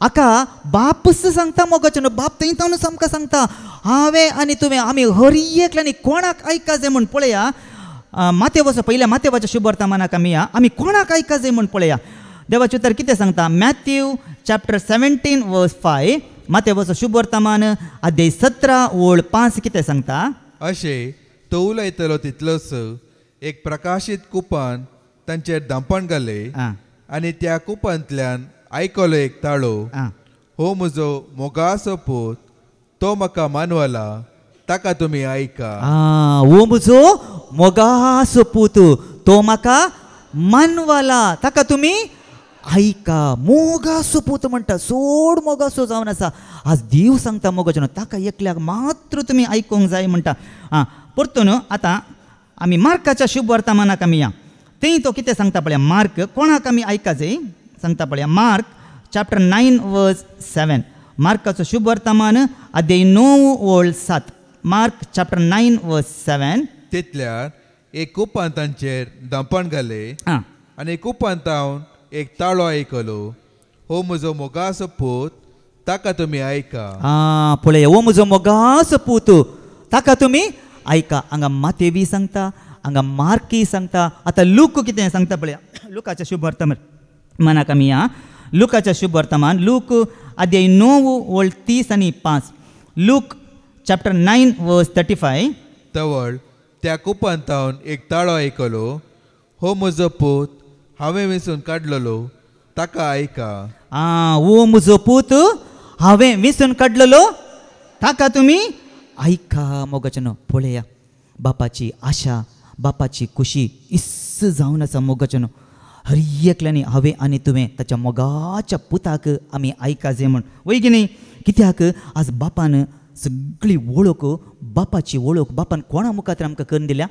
आका बापूच सांगता मोगाचे न्हू बाप थंयच आमकां सांगता हांवें आनी तुवें आमी हर एकल्यानी कोणाक आयकाचे म्हूण पळया मातेवाचो पयल्या मातेवाच्या शुभ वर्तमानाक आमी कोणाक आयकाचे म्हूण पळया देवाचे उतर कितें सांगता मॅथ्यू चॅप्टर 17 वर्स 5 मातेवाचो शुभ वर्तमान अध्याय 17 ओळ 5 कितें सांगता अशें तो उलयतलो तितलोच एक प्रकाशीत कुपान तांचेर धांपण घाले आं आनी त्या कुपांतल्यान आयकलो एक ताळो आं हो म्हजो मोगाचो पूत तो म्हाका मानवला ताका तुमी आयका ओ म्हजो मोगाचो पूत तो म्हाका मानवाला ताका तुमी आयका मोगाचो पूत म्हणटा सोड मोगाचो जावन आसा आज देव सांगता मोगाचो ताका एकल्याक मात्र तुमी आयकूंक जाय म्हणटा आं परतून आतां आमी मार्काच्या शुभ वर्तमानाक आमी या थंय तो कितें सांगता पळया मार्क कोणाक आमी आयकाचे सांगता पळया मार्क चॅप्टर 9 वर्स 7 मार्काचो शुभ वर्तमान अध्याय 9 ओळ 7 मार्क चॅप्टर 9 वर्स 7 तितल्यार एक कुपान तांचेर धांपण घाले आं आनी कुपांतावन एक ताळो आयकलो हो म्हजो मोगाचो पूत ताका तुमी आयका पळय ओ म्हजो मोगाचो पूत ताका तुमी आयका हांगा मातेवी सांगता हांगा मार्की सांगता आतां लूक कितें सांगता पळया लुकाच्या शुभ वर्तमानाक आमी या लुकाच्या शुभ वर्तमान लूक अध्याय 9 ओळ 30 आनी 5 लूक चॅप्टर 9 वर्स 35 तवळ त्या कुपांतावन एक ताळो आयकलो हो म्हजो पूत हांवें वेंचून काडलेलो ताका आयका ओ म्हजो पूत हांवें वेंचून काडलेलो ताका तुमी आयका मोगाचें पळया बापाची आशा बापाची खुशी इस्स जावन आसा मोगाचें हर एकल्यानी हांवें आनी तुवें ताच्या मोगाच्या पुताक आमी आयकाजे म्हण वयगिनी कित्याक आज बापान सगळी वळख बापाची वळख बापान कोणा मुखार आमकां करून दिल्या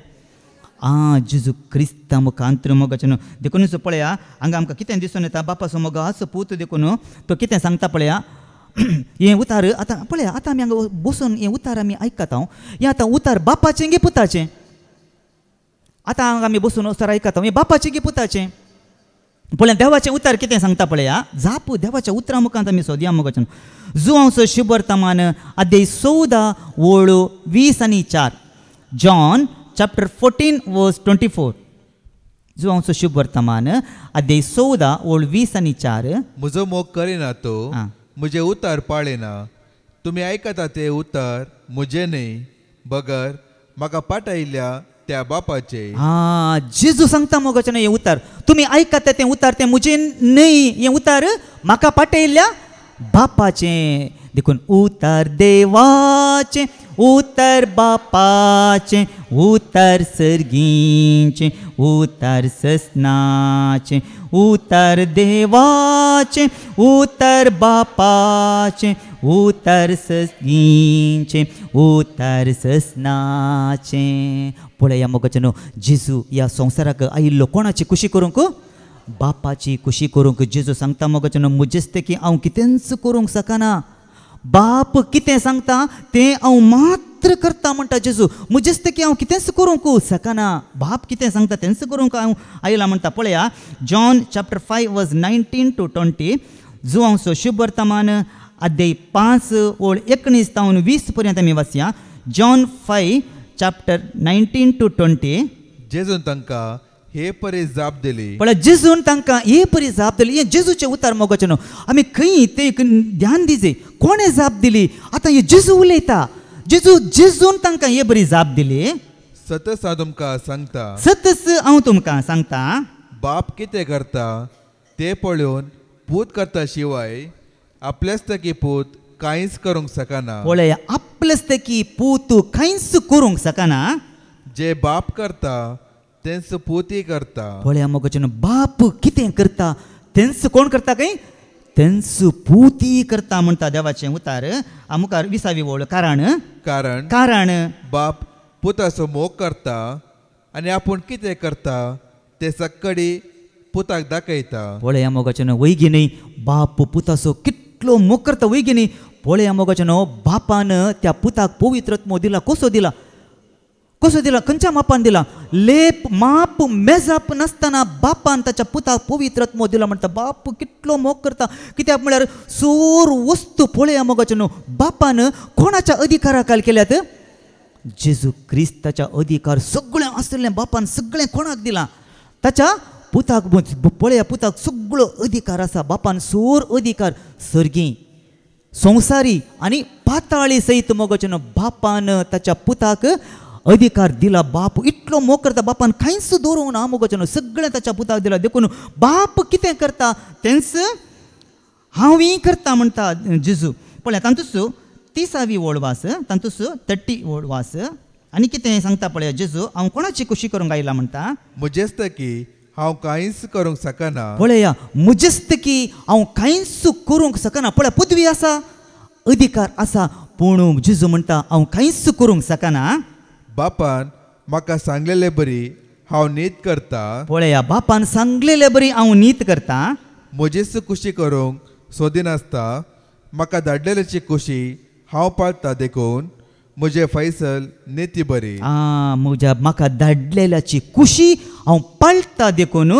जेजू क्रिस्ता मुखांतर मोगाचें देखून पळया हांगा आमकां कितें दिसून येता बापाचो मोगाचो पूत देखून तो कितें सांगता पळया हें उतार आतां पळया आतां आमी हांगा बसून हें उतार आमी आयकता हें आतां उतार बापाचें गे पुताचें आतां हांगा आमी बसून उतार आयकता हें बापाचें गे पुताचें पळय देवाचें उतार कितें सांगता पळया जाप देवाच्या उतरा मुखांत आमी सोदया मोगाचें जुआंचो शुभ वर्तमान अध्याय 14 ओळ 20 आनी 4 जॉन चॅप्टर 14 वर्स 24 जुआंचो शुभ वर्तमान अध्याय 14 ओळ 20 आनी 4 म्हजो मोग करिना तो म्हजे उतार पाळिना तुमी आयकता ते उतार म्हजे न्ही बगर म्हाका पाठयल्या त्या बापाचे जेजू सांगता मोगाचें हें उतार तुमी आयकता तें उतार तें म्हजें न्ही हें उतार म्हाका पाठयल्ल्या बापाचें देखून उतार देवाचें उतार बापाचें उतार सर्गीचें उतार सस्नाचें उतार देवाचें उतार बापाचें उतार सर्गीचें उतार सस्नाचें पळया मोगाचें जेजू ह्या संवसाराक आयिल्लो कोणाची खुशी करूंक बापाची खुशी करूंक जेजू सांगता मोगाचें मुजेस्तेकी हांव कितेंच करूंक शकना बाप कितें सांगता तें हांव मात्र करता म्हणटा जेजू मुजेस्तेकी हांव कितेंच करूंक शकना बाप कितें सांगता तेंच करूंक हांव आयला म्हणटा पळया जॉन चॅप्टर 5 वर्स 19 to 20 जुआंचो शुभ वर्तमान अध्याय 5 ओळ 19 तावन 20 पर्यंत आमी वाचया जॉन 5 चॅप्टर 19 to 20 जेजून तांकां हे परी जाप दिली पळय जेजून तांकां हे परी जाप दिली हें जेजूचें उतार मोगाचें आमी खंय ते ध्यान दिजे कोणें जाप दिली आतां हे जेजू उलयता जेजून तांकां हे बरी जाप दिली सतत हांव तुमकां सांगता सतत हांव तुमकां सांगता बाप कितें करता तें पळोवन पूत करता शिवाय आपल्यास्तकी पूत कांयच करूंक शकना पळय आपल्यास्तकी पूत कांयच करूंक शकना जे बाप करता तेंच पूती करता पळय मोगाचें बाप कितें करता तेंच कोण करता काय तेंच पूती करता म्हणटा देवाचें उतार मुखार 20वी ओळ कारण बाप पुताचो मोग करता आनी आपूण कितें करता ते सक्कडी पुताक दाखयता पळय मोगाचें वयगिनी बाप पुताचो कितलो मोग करता वयगिनी पळय मोगाचें बापान त्या पुताक पवित्रत्व दिला कसो दिला कसो दिला खंयच्या मापान दिला लेप माप मेजाप नासतना बापान ताच्या पुताक पवित्र आत्मो दिला म्हणटा बाप कितलो मोग करता कित्याक म्हळ्यार सोर वस्तू पळया मोगाचे न्हू बापान कोणाच्या अधिकाराखाल केल्यात जेजू क्रिस्ताच्या अधिकार सगळें आसलें बापान सगळें कोणाक दिलां ताच्या पुताक पळया पुताक सगळो अधिकार आसा बापान सोर अधिकार सर्गी संवसारी आनी पाताळी सयत मोगाचे न्हू बापान ताच्या पुताक अधिकार दिला बाप इतलो मोग करता बापान कांयच दवरूंक ना मोगाचे न्हू सगळें ताच्या पुताक दिला देखून बाप कितें करता तेंच हांवूय करता म्हणटा जेजू पळया तांतूच 30वी वोड वास तांतूच 30 वोड वास आनी कितें सांगता पळया जेजू हांव कोणाची खुशी करूंक आयला म्हणटा मुजेस्तकी हांव कांयच करूंक शकना पळया मुजेस्तकी हांव कांयच करूंक शकना पळया पदवी आसा अधिकार आसा पूण जेजू म्हणटा हांव कांयच करूंक शकना बापान म्हाका सांगलेले बरी हांव नीत करता पळया बापान सांगलेले बरी हांव नीत करता म्हजेच खुशी करूंक सोदिनासता म्हाका धाडलेल्याची खुशी हांव पाळटा देखून म्हजे फैसल नीती बरी म्हज्या म्हाका धाडलेल्याची खुशी हांव पाळटा देखून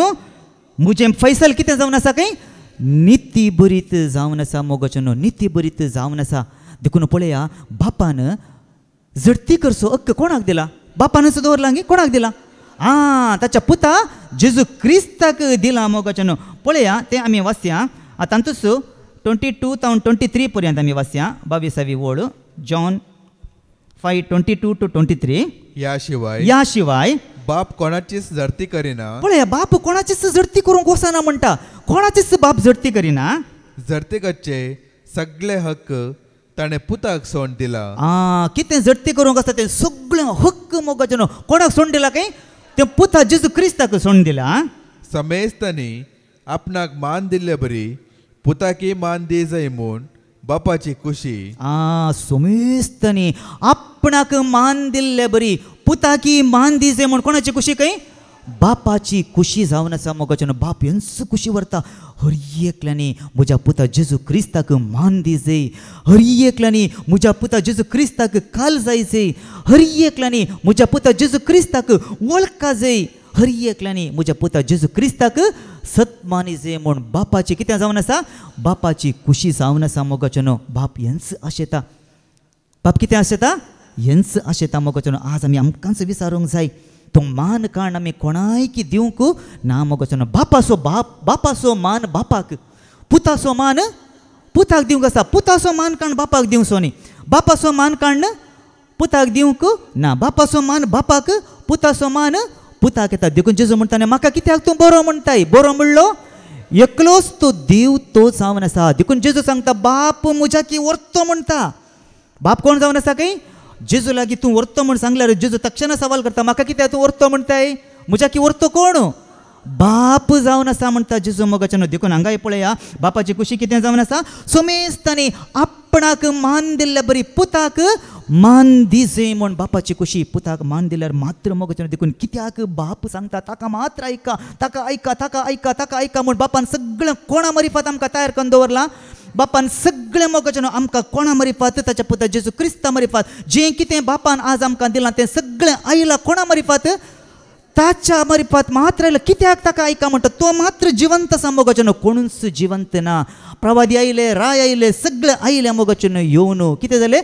म्हजें फैसल कितें जावन आसा काय नीती बरीत जावन आसा मोगाचें न्हू नीती बरीत जावन आसा देखून पळया बापान झडती करचो हक्क कोणाक दिला बापानच दवरला गे कोणाक दिला ताच्या पुता जेजू क्रिस्ताक दिला मोगाचें न्हू पळया तें आमी वाचया तांतूच 22 to 23 पर्यंत आमी वाचया 22वी वोड जॉन 5:22 to 23 या शिवाय बाप कोणाचीच झडती करिना पळया बाप कोणाचीच झडती करूंक वचना म्हणटा कोणाचीच बाप झडती करिना झडती करचे सगळे हक्क ताणें पुताक सोड दिला कितें झडती करूंक आसता तें सगळें हक्क मोगाचें न्हू कोणाक सोड दिला काय तें पुता जेजू क्रिस्ताक सोड दिला समेस्तांनी आपणाक मान दिल्ले बरी पुताकी मान दी जाय म्हूण बापाची खुशी समेस्तांनी आपणाक मान दिल्ले बरी पुताकी मान दी जाय म्हूण कोणाची खुशी काय बापाची खुशी जावन आसा मोगाचें न्हू बाप हेंच खुशी व्हरता हर एकल्यानी म्हज्या पुता जेजू क्रिस्ताक मान दी जाय हर एकल्यानी म्हज्या पुता जेजू क्रिस्ताक काल जाय जाय हर एकल्यानी म्हज्या पुता जेजू क्रिस्ताक वळखा जाय हर एकल्यानी म्हज्या पुता जेजू क्रिस्ताक सत्मानी जाय म्हूण बापाची कितें जावन आसा बापाची खुशी जावन आसा मोगाचें न्हू बाप हेंच आशेता बाप कितें आशेता हेंच आशेता मोगाचें न्हू आज आमी आमकांच विचारूंक जाय तो मान काण आमी कोणायकी दिवंक ना मोगाचो न्हू बापाचो मान बापाक पुताचो मान पुताक दिवंक आसा पुताचो मान काण बापाक दिवचो न्ही बापाचो मान काण पुताक दिवंक ना बापाचो मान बापाक पुताचो मान पुताक येता देखून जेजू म्हणटा म्हाका कित्याक तूं बरो म्हणटाय बरो म्हणलो एकलोच तो देव तो जावन आसा देखून जेजू सांगता बाप म्हज्या की व्हरतो म्हणटा बाप कोण जावन आसा काय जेजू लागीं तूं व्हरतो म्हूण सांगल्यार जेजू तक्षण सवाल करता म्हाका कित्याक तूं व्हरतो म्हणटाय म्हज्या की व्हरतो कोण बाप जावन आसा म्हणटा जेजू मोगाचें न्हू देखून हांगाय पळया बापाची खुशी कितें जावन आसा समेस्तांनी आपणाक मान दिल्ल्या बरी पुताक मान दी जाय म्हूण बापाची खुशी पुताक मान दिल्यार मात्र मोगाचें न्हू देखून कित्याक बाप सांगता ताका मात्र ऐका ताका ऐका ताका ऐका ताका ऐका म्हूण बापान सगळें कोणा मरिफात आमकां तयार करून दवरलां बापान सगळें मोगाचें न्हू आमकां कोणा मरिफात ताच्या पुता जेजू क्रिस्ता मरिफात जें कितें बापान आज आमकां दिलां तें सगळें आयलां कोणा मरिफात ताच्या मरिफात मात्र आयलां कित्याक ताका ऐका म्हणटा तो मात्र जिवंत आसा मोगाचें न्हू कोणूच जिवंत ना प्रवादी आयले राय आयले सगळे आयले मोगाचें न्हू येवन कितें जालें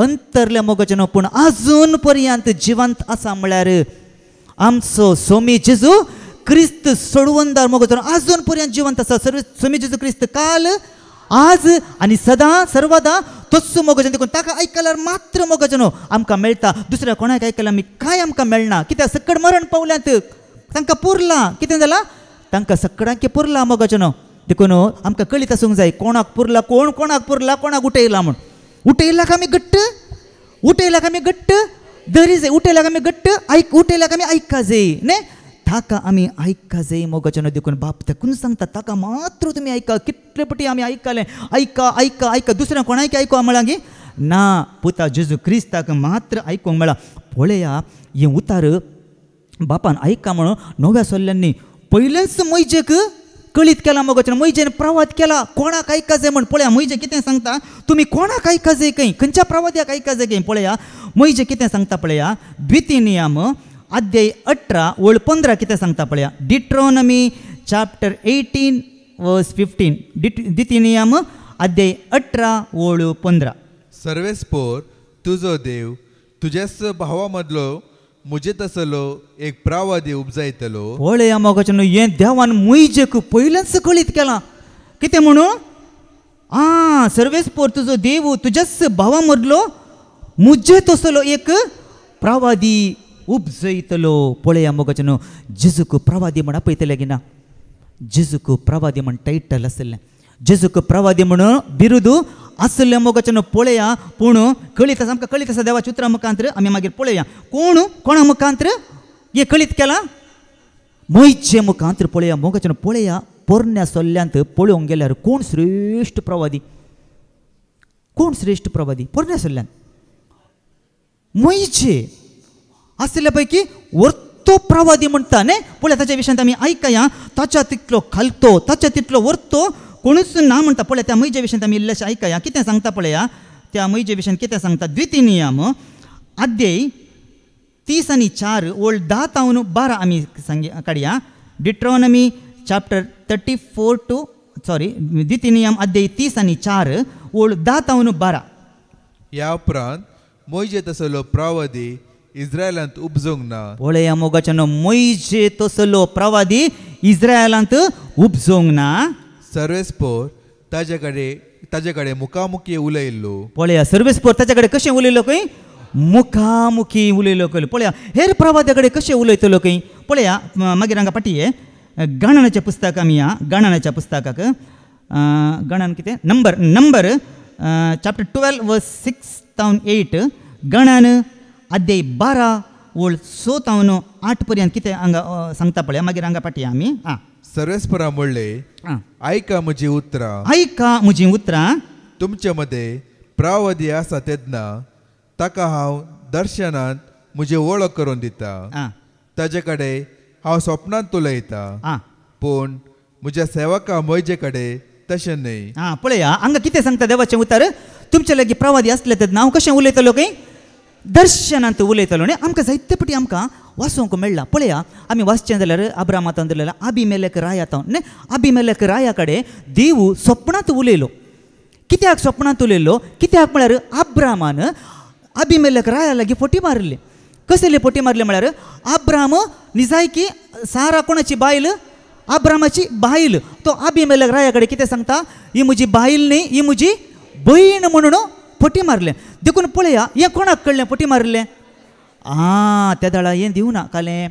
अंतरले मोगाचें न्हू पूण आजून पर्यंत जिवंत आसा म्हळ्यार आमचो सोमी जेजू क्रिस्त सोडवंदार मोगाचें न्हू आजून पर्यंत जिवंत आसा सोमी जेजू क्रिस्त काल आज आनी सदां सर्वदा तोच मोगाचें देखून ताका आयकल्यार मात्र मोगाचें न्हू आमकां मेळटा दुसऱ्या कोणाक आयकल्यार आमी कांय आमकां मेळना कित्याक सकड मरण पावल्यांत तांकां पुरलां कितें जालां तांकां सकडांक पुरलां मोगाचें न्हू देखून आमकां कळीत आसूंक जाय कोणाक पुरला कोणाक पुरला कोणाक उठयला म्हूण उठयलाक आमी घट्ट धरी जाय उठयलाक आमी घट्ट उठयलाक आमी आयका जाय न्ही ताका आमी आयका जाय मोगाचें न्हू देखून बाप देखून सांगता ताका मात्र तुमी आयका कितले पटी आमी आयकलें आयका दुसऱ्या कोणाक आयको म्हळ्यार गे ना पुता जेजू क्रिस्ताक मात्र आयकूंक मेळा पळया हें उतार बापान आयका म्हणून नव्या सोल्ल्यांनी पयलेच मैजेक कळीत केला मोगाचें मोइजेन प्रवाद केला कोणाक आयकाजे म्हण पळया मोइजे कितें सांगता तुमी कोणाक आयकाजे खंय खंयच्या प्रवाद्याक आयकाजे खंय पळया मोइजे कितें सांगता पळया द्वितीनियम अध्याय 18 ओळ 15 कितें सांगता पळया डिट्रोनॉमी चॅप्टर 18 वर्स 15 द्वितीनियम अध्याय 18 ओळ 15 सर्वेस्पोर तुजो देव तुज्याच भावा मदलो मुजे तसलो एक प्रवादी उपजायतलो पळया मोगाचें हें देवान मोइजेक पयलेंच कळीत केलां कितें म्हणून सर्वेस्पोर तुजो देव तुज्याच भावा मदलो मुजे तसलो एक प्रवादी उपजयतलो पळया मोगाचें जेजूक प्रवादी म्हण आपयतले की ना जेजूक प्रवादी म्हण टायटल आसलें जेजूक प्रवादी म्हणून बिरुद आसलें मोगाचें पळया पूण कळीत आसा आमकां कळीत आसा देवाच्या उतरा मुखांतर आमी मागीर पळया कोणा मुखांतर हें कळीत केलां मोइजे मुखांतर पळया मोगाचें पळया पोरण्या सोल्ल्यांत पळोवंक गेल्यार कोण श्रेश्ठ प्रवादी पोरण्या सोल्ल्यांत मोइजे आसल्या पैकी वर्तो प्रवादी म्हणटा न्ही पळय ताच्या विशयांत आमी आयकया ताच्या तितलो खालतो ताच्या तितलो वर्तो कोणूच ना म्हणटा पळय त्या मोइजे विशयांत आमी इल्लेशें आयकया कितें सांगता पळया त्या मोइजे विशयांत कितें सांगता द्वितीनियम अध्याय 30 आनी 4 ओळ 10 तावन 12 आमी काडया डिट्रोनॉमी चॅप्टर 34 टू द्वितीनियम अध्याय 30 आनी 4 ओळ 10 तावन 12 ह्या उपरांत मोइजे तसलो प्रवादी इस्रायलांत उपजोंक ना पळया मोगाचें मोइजे तसलो प्रवादी इस्रायलांत उपजोंक ना सर्वेस्पोर ताजे कडेन मुखामुखी उलयल्लो पळया सर्वेस्पोर ताचे कडेन कशें उलयलो खंय मुखामुखी उलयलो खंय पळया हेर प्रवाद्या कडेन कशें उलयतलो खंय पळया मागीर हांगा पाटये गणनाचें पुस्तक आमी या गणनाच्या पुस्तकाक गणन कितें नंबर चॅप्टर 12 वर्स 6 तावन 8 गणन अध्याय 12 ओळ 6 तावन 8 पर्यंत कितें हांगा सांगता पळया मागीर हांगा पाटया आमी सर्वेस्परा म्हणलें आयका म्हजी उतरां तुमचे मदें प्रवादी आसा तेन्ना ताका हांव दर्शनांत म्हजी वळख करून दिता ताजे कडेन हांव स्वप्नांत उलयतां पूण म्हज्या सेवका मोइजे कडेन तशें न्हय पळया हांगा कितें सांगता देवाचें उतर तुमचे लागीं प्रवादी आसले तेन्ना हांव कशें उलयतलो खंय दर्शनांत उलयतलो न्ही आमकां जायते फावटी आमकां वाचूंक मेळ्ळा पळया आमी वाचचें जाल्यार अब्रामांत धरलेला आबिमेलेक रायात न्ही आबिमेलेक राया कडेन देव स्वप्नांत उलयलो कित्याक स्वप्नांत उलयलो कित्याक म्हळ्यार अब्रामान आबिमेलेक राया लागीं फटी मारले कसले फटी मारले म्हळ्यार अब्राम निजायकी सारा कोणाची बायल अब्रामाची बायल तो आबिमेलेक राया कडेन कितें सांगता ही म्हजी बायल न्ही ही म्हजी भयण म्हणून फटी मारले देखून पळया हें कोणाक कळ्ळें फटी मारलें त्या दाळा हें दिवना कालें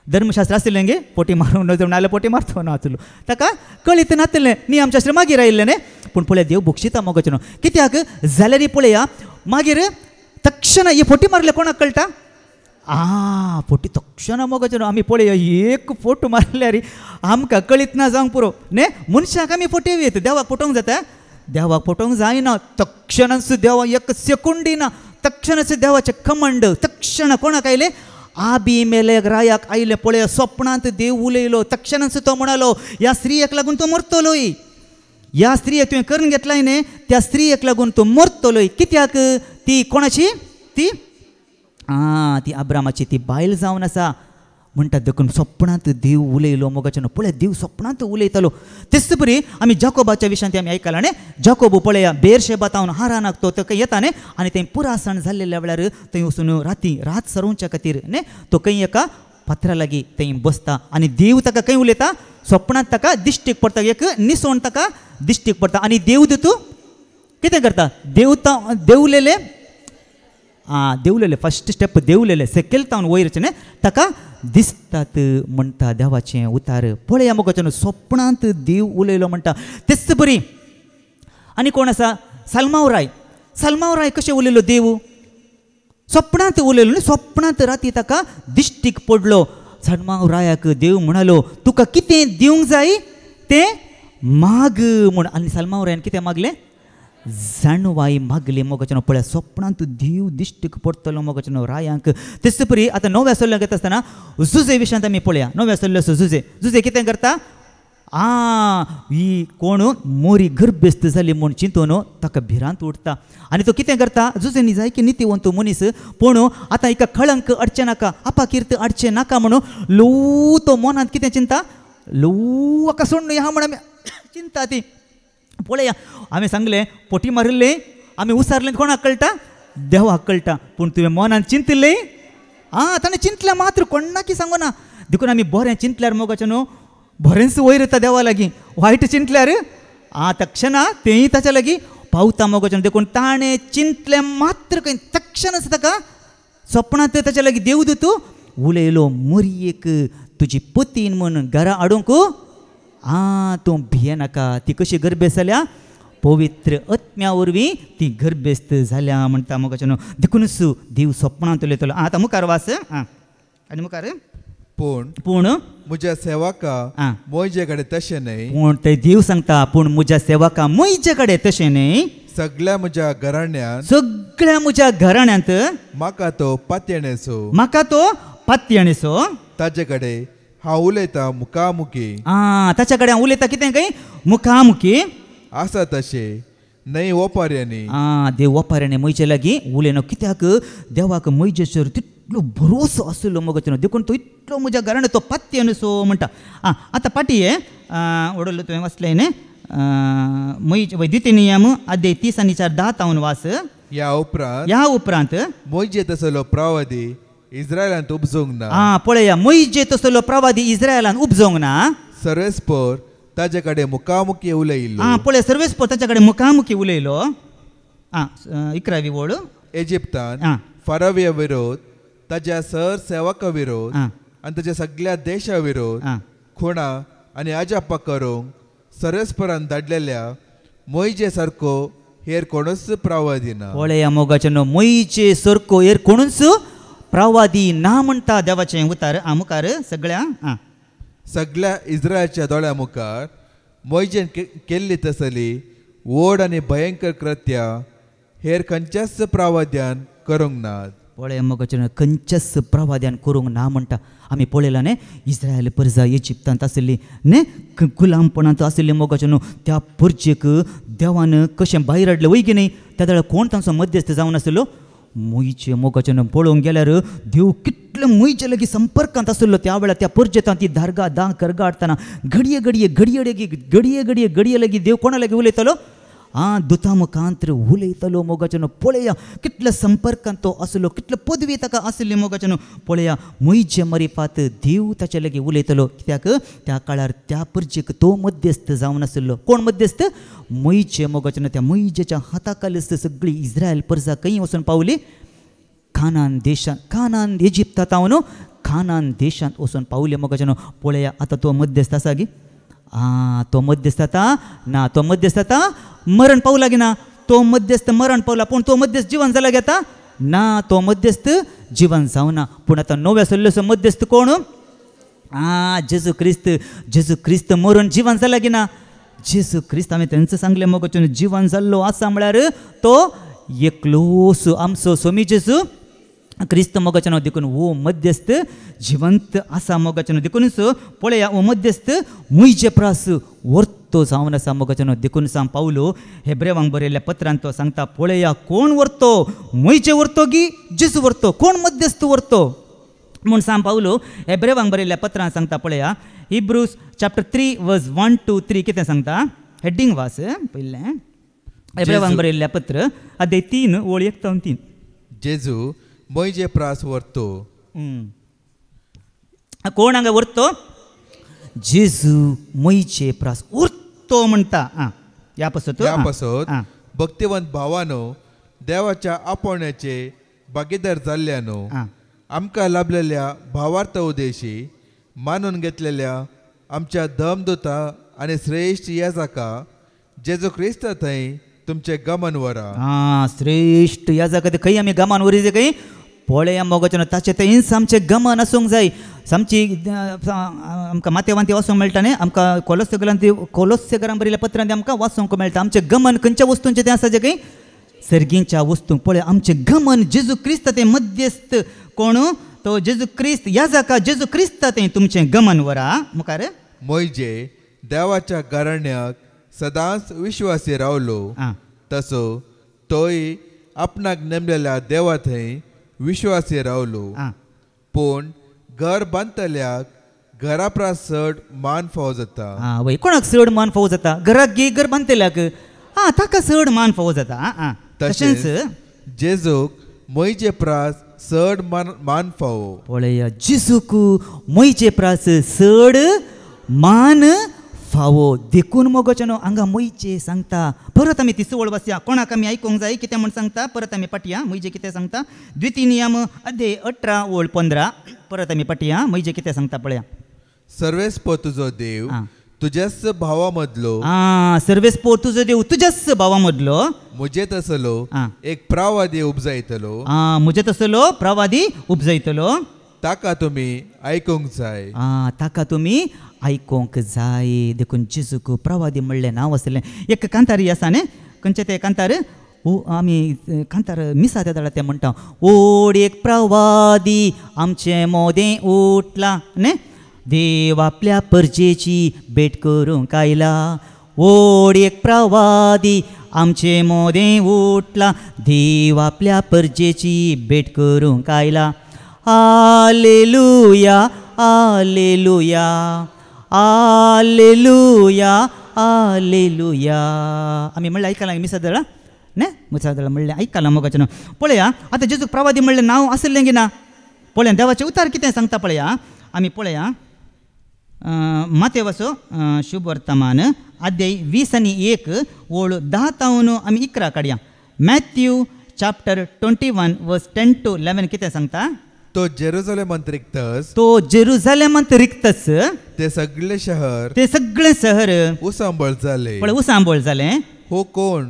धर्मशास्त्र आसलें गे पोटी मारूंक नजर नाल्यार पोटी मारतो नाचलो ताका कळीत नासलें नियमशास्त्र मागीर आयिल्लें न्ही पूण पळया देव बक्षिता मोगाचें कित्याक जाल्यार पळया मागीर तक्षण ही फोटी मारले कोणाक कळटा फोटी तक्षण मोगाचें आमी पळया एक फोटो मारल्यार आमकां कळीत ना जावंक पुरो न्ही मनशाक आमी फोटे येत देवाक फोटोवंक जाता देवाक फोटोवंक जायना तक्षणच देवा एक सेकुंडी ना तक्षणच देवाचे कमंड तक्षण कोणाक आयले आबिमेलेक रायाक आयले पळय स्वप्नांत देव उलयलो तक्षणच तो म्हणालो ह्या स्त्रियेक लागून तो मरतलोय ह्या स्त्रियेक तुवें करून घेतलाय न्ही त्या स्त्रियेक लागून तो मरतलोय कित्याक ती कोणाची ती ती अब्रामाची ती बायल जावन आसा म्हणटात देखून स्वप्नांत देव उलयलो मोगाचें पळय देव स्वप्नांत उलयतालो तेच बरी आमी जाकोबाच्या विशयांत आमी आयकलां न्ही जाकोब पळया बेर्शेबा तावन हारानाक तो खंय येता न्ही आनी थंय पुरासण जाल्लेल्या वेळार थंय वचून रात सरोवच्या खातीर न्ही तो खंय एका फातरा लागीं थंय बसता आनी देव ताका खंय उलयता स्वप्नांत ताका दिश्टीक पडटा एक निसोण ताका दिश्टीक पडटा आनी देवदूत कितें करता देवलेले देवलेले फर्स्ट स्टेप देवलेले सेकेल तावन वयरचे न्ही ताका दिसतात म्हणटा देवाचें उतार पळया मोगाचें स्वप्नांत देव उलयलो म्हणटा तेच बरी आनी कोण आसा सलमाव राय कशें उलयलो देव स्वप्नांत उलयलो न्ही स्वप्नांत राती ताका दिश्टीक पडलो सलमाव रायाक देव म्हणालो तुका कितें दिवंक जाय तें माग म्हूण आनी सलमाव रायान कितें मागलें जाणवाई मागली मोगाचें पळय स्वप्नांत देव दिश्टीक पडटलो मोगाचें रायांक तेच परी आतां नव्या सल्ल्याक येता आसतना झुजे विशयांत आमी पळया नव्या सल्ल्याचो झुजे कितें करता ही कोण मोरी गर्भेस्त जाली म्हूण चिंतून ताका भिरांत उठता आनी तो कितें करता जुजे न्ही जाय की नितीवंत मनीस पूण आतां हिका कळंक अडचें नाका अपाकिर्त अडचें नाका म्हणून ल्हव तो मनांत कितें चिंता ल्हव हाका सोडून ह्या म्हण आमी चिंता ती पळया आमी सांगलें पोटी मारिल्लें आमी उसारलें कोणाक कळटा देवाक कळटा पूण तुवें मनांत चिंतलें ताणें चिंतल्या मात्र कोणाकी सांगना देखून आमी बरें चिंतल्यार मोगाचें न्हू बरेंच वयर येता देवा लागीं वायट चिंतल्यार तक्षणा तेंय ताच्या लागीं पावता मोगाचें देखून ताणें चिंतलें मात्र खंय तक्षणच ताका सपनांत ताच्या लागीं देवदूत उलयलो मरयेक तुजी पतीन म्हूण घरा हाडूंक तूं भियेनाका ती कशी गर्भेस्त जाल्या पवित्र आत्म्या वरवीं ती गर्भेस्त जाल्या म्हणटा मोगाचें न्हू देखूनच देव सपनांत उलयतलो आतां मुखार वास आनी मुखार पूण म्हज्या सेवका मोइजे कडेन तशें न्हय पूण ते देव सांगता पूण म्हज्या सेवका मोइजे कडेन तशें न्हय सगळ्या म्हज्या घराण्यांत म्हाका तो पातयणेसो ताचे कडेन हांव उलयतां मुखामुखी ताच्या कडेन हांव उलयतां कितें काय मुखामुखी आसा तशें न्हय ओपाऱ्यांनी देव ओपाऱ्यांनी मोइजे लागीं उलयना कित्याक देवाक मोइजेचेर तितलो भरोसो आसलो मोगाचें देखून तो इतलो म्हज्या घराणे तो पातयणसो म्हणटा आतां पाटी उडयलो तुवें वाचलें न्ही मोइज द्वितीय नियम अध्याय 30 आनी 4:10 तावन वास ह्या उपरांत मोइजे तसलो प्रवादी इस्रायलांत उपजोंक ना पळया मोइजे तसलो प्रवादी इस्रायलांत उपजोंक ना सर्वेस्पर ताचे कडेन मुखामुखी उलयलो पळय सर्वेस्पर ताचे कडेन मुखामुखी उलयलो 11वी वळ इजिप्तांत फाराव्या विरोध ताच्या सर सेवका विरोध आनी ताच्या सगळ्या देशा विरोध खुणा आनी अजापा करूंक सर्वेस्परान धाडलेल्या मोइजे सारको हेर कोणूच प्रवादी ना पळया मोगाचें न्हू मोइजे सारको हेर कोणूच प्रवादी ना म्हणटा देवाचें उतार मुखार सगळ्या इस्रायलच्या दोळ्या मुखार मोइजेन केल्ली तसली व्हड आनी भयंकर कृत्या हेर खंयच्याच प्रवाद्यान करूंक नात पळय मोगाचें खंयच्याच प्रवाद्यान करूंक ना म्हणटा आमी पळयलां न्ही इस्रायल परजा इजिप्तांत आसली न्ही गुलामपणांत आसली मोगाचें न्हू त्या परजेक देवान कशें भायर हाडलें वय की न्ही त्या वेळार कोण तांचो मध्यस्थ जावन आसलो मोइजे मोगाचें न्हू पळोवंक गेल्यार देव कितले मोइजे लागीं संपर्कांत आसलो त्या वेळार त्या परजेतांत ती धारगा करगा हाडटाना घडये लागीं देव कोणा लागीं उलयतालो दुता मुखांतर उलयतालो मोगाचें न्हू पळया कितल्या संपर्कांत तो आसलो कितले पदवी ताका आसली मोगाचें न्हू पळया मोइजे मरिफात देव ताचे लागीं उलयतालो कित्याक त्या काळार त्या परजेक तो मध्यस्थ जावन आसलो कोण मध्यस्थ मोइजे मोगाचें न्हू त्या मोइजेच्या हाताखालच सगळी इस्रायल परजा खंय वचून पावली कानान इजिप्तांत न्हू कानान देशांत वचून पावले मोगाचें न्हू पळया आतां तो मध्यस्थ आसा गी तो मध्यस्थ ना तो मध्यस्थ मरण पावला गी ना तो मध्यस्थ मरण पावला पूण तो मध्यस्थ जीवन जाला घेता ना तो मध्यस्थ जीवन जावना पूण आतां नव्या सल्लेचो मध्यस्थ कोण जेजू क्रिस्त मरण जीवन जाला गी ना जेजू क्रिस्त आमी तेंच सांगलें मोगाचें जीवन जाल्लो आसा म्हळ्यार तो एकलोस आमचो स्वामी जेजू क्रिस्त मोगाचें नांव देखून वो मध्यस्थ जिवंत आसा मोगाचें नांव देखूनच पळया वो मध्यस्थ मोइजे प्रास वर्तो जावन आसा मोगाचें नांव देखून सांग पावलो हेब्रेवांक बरयल्ल्या पत्रांत तो सांगता पळया कोण वर्तो मोइजे वर्तो की जेजू वर्तो कोण मध्यस्थ वर्तो म्हूण सांग पावलो हेब्रेवांक बरयल्ल्या पत्रांत सांगता पळया हिब्रूज चॅप्टर 3 वर्स 1 to 3 कितें सांगता हेडिंग वास पयलें हेब्रेवांक बरयल्ल्या पत्र अध्याय 3 ओळ 1 to 3 जेजू मोइजे प्रास वर्तो कोण हांगा वर्तो जेजू मोइजे प्रास वर्तो म्हणटा ह्या पासत भक्तिवंत भावानो देवाच्या आपोवण्याचे भागीदार जाल्ल्यानो आमकां लाभलेल्या भावार्थ उद्देशी मानून घेतलेल्या आमच्या धमदूता आनी श्रेश्ठ याजका जेजू क्रिस्त थंय तुमचे गमन वरा श्रेश्ठ याजका खंय आमी गमन वरी खंय पळया मोगाचें ताचे थंयच आमचें गमन आसूंक जाय सामची आमकां माथेवांती वाचूंक मेळटा न्ही आमकां कोलोस्सेगरांक बरयल्ल्या पत्रांत आमकां वाचूंक मेळटा आमचें गमन खंयच्या वस्तूंचें तें आसा जें खंय सर्गींच्या वस्तूंक पळय आमचें गमन जेजू क्रिस्त तें मध्यस्थ कोण तो जेजू क्रिस्त याजका जेजू क्रिस्त तें तुमचें गमन वरा मुखार मोइजे देवाच्या घराण्याक सदांच विश्वासी रावलो आं तसो तोय आपणाक नेमलेल्या देवा थंय विश्वासी रावलो आं पूण घर बांदतल्याक घरा चड मान फाव जाता आं वय कोणाक चड मान फावो जाता घराक गे घर बांदतल्याक ताका चड मान फावो जाता तशेंच जेजूक मोयचे प्रास चड मान फावो पळया जेजूक मोयचे प्रास चड मान फावो देखून मोगोचनो हांगा मोयचे सांगता परत आमी ती सुवळ बसया कोणाक आमी आयकूंक जाय कितें म्हण सांगता परत आमी पटया मोयजे कितें सांगता द्वितीनियम अध्याय 18:15 परत आमी पटया मोयजे कितें सांगता पळया सर्वेस्प तुजो देव तुज्याच भावा मदलो सर्वेस्पो तुजो देव तुज्याच भावा मदलो मुजे तसलो एक प्रवादी उपजायतलो मुजे तसलो प्रवादी उपजयतलो ताका तुमी आयकूंक जाय ताका तुमी आयकूंक जाय देखून जेजूक प्रवादी म्हणलें नांव आसलें एक कांतारी आसा न्ही खंयचें तें कांतार आमी कांतार मिसा त्या तें म्हणटा ओड एक प्रवादी आमचें मोदें उठला न्ही देव आपल्या परजेची भेट करूंक आयला ओड एक प्रवादी आमचें मोदें उठला देव आपल्या परजेची भेट करूंक आयला हालेलुया हालेलुया हालेलुया हालेलुया आमी म्हणलें आयकलां मिसा दळा न्ही मिसा दळा म्हणलें आयकलां मोगाचें पळया आतां जेजूक प्रवादी म्हणलें नांव आसलें की ना पळया देवाचें उतार कितें सांगता पळया आमी पळया माते वाचो शुभ वर्तमान अध्याय 20:1 ओळ 10 आमी 11 काडया मॅथ्यू चॅप्टर 21 वर्स 10 to 11 कितें सांगता तो जेरुसलेमांत रिक्तस ते सगळे शहर उसांबळ जाले पळय उसांबळ जालें हो कोण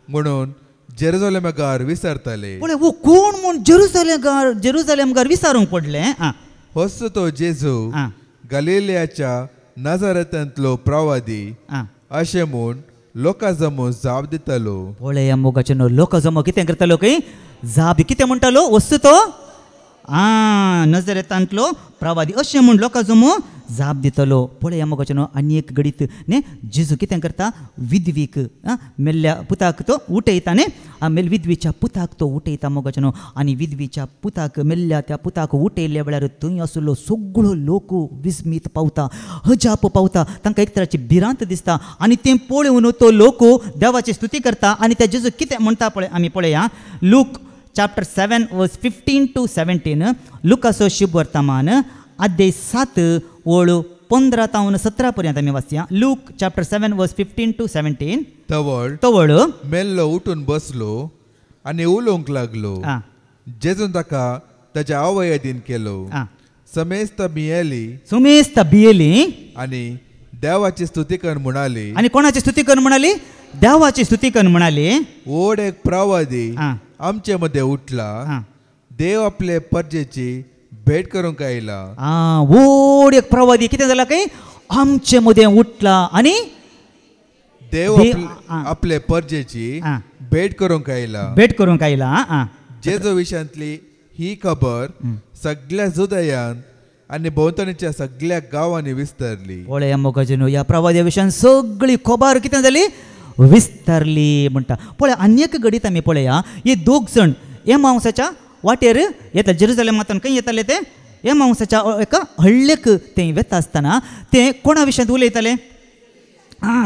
म्हणून जेरुसलेमाकार विचारताले पळय हो कोण म्हूण जेरुसलेमगार विचारूंक पडलें होच तो जेजू गलिलेयाच्या नाजारेतांतलो प्रवादी अशें म्हूण लोकां जमो जाप दितालो पळय मोगाचें लोकां जमो कितें करतालो की जाप कितें म्हणटालो वस्तू तो नजरेतांतलो प्रवादी अशें म्हूण लोकां जमो जाप दितलो पळय मोगाचें आनी एक घडीत न्ही जेजू कितें करता विधवीक मेल्ल्या पुताक तो उठयता न्ही विधवीच्या पुताक तो उठयता मोगाचें आनी विधवीच्या पुताक मेल्ल्या त्या पुताक उठयल्या वेळार थंय आसलो सगळो लोक विस्मीत पावता हजाप पावता तांकां एक तराची भिरांत दिसता आनी तें पळोवन तो लोक देवाची स्तुती करता आनी त्या जेजू कितें म्हणटा पळय आमी पळया लूक चॅप्टर 7 वर्स 15 to 17 लुकाचो शुभ वर्तमान अध्याय 7 ओळ 15 to 17 पर्यंत आमी वाचया लूक चॅप्टर 7 वर्स 15 to 17 तवळ मेल्लो उठून बसलो आनी उलोवंक लागलो जेजून ताका ताच्या आवयादीन केलो समेस्त भियेली आनी देवाची स्तुती कर म्हणाली आनी कोणाची स्तुती कर म्हणाली देवाची स्तुती कर म्हणाली ओड एक प्रवादी आमचे मध्ये उठला देव आपले परजेची भेट करूंक आयला ओड एक प्रवादी कितें जाला काय आमचे मध्ये उठला आनी देव आपले परजेची भेट करूंक आयला जेजू विशयांतली ही खबर सगळ्या जुदयांत आनी भोंवतणीच्या सगळ्या गांवांनी विस्तारली पळय मोगाचें ह्या प्रवाद्या विशयान सगळी खबर कितें जाली विस्तारली म्हणटा पळय आनी एक घडीत आमी पळया हे दोग जाण एमावसाच्या वाटेर येता जेरुसलेमांतून खंय येताले ते एमावसाच्या एका हळ्ळेक ते वेता आसतना ते कोणा विशयांत उलयताले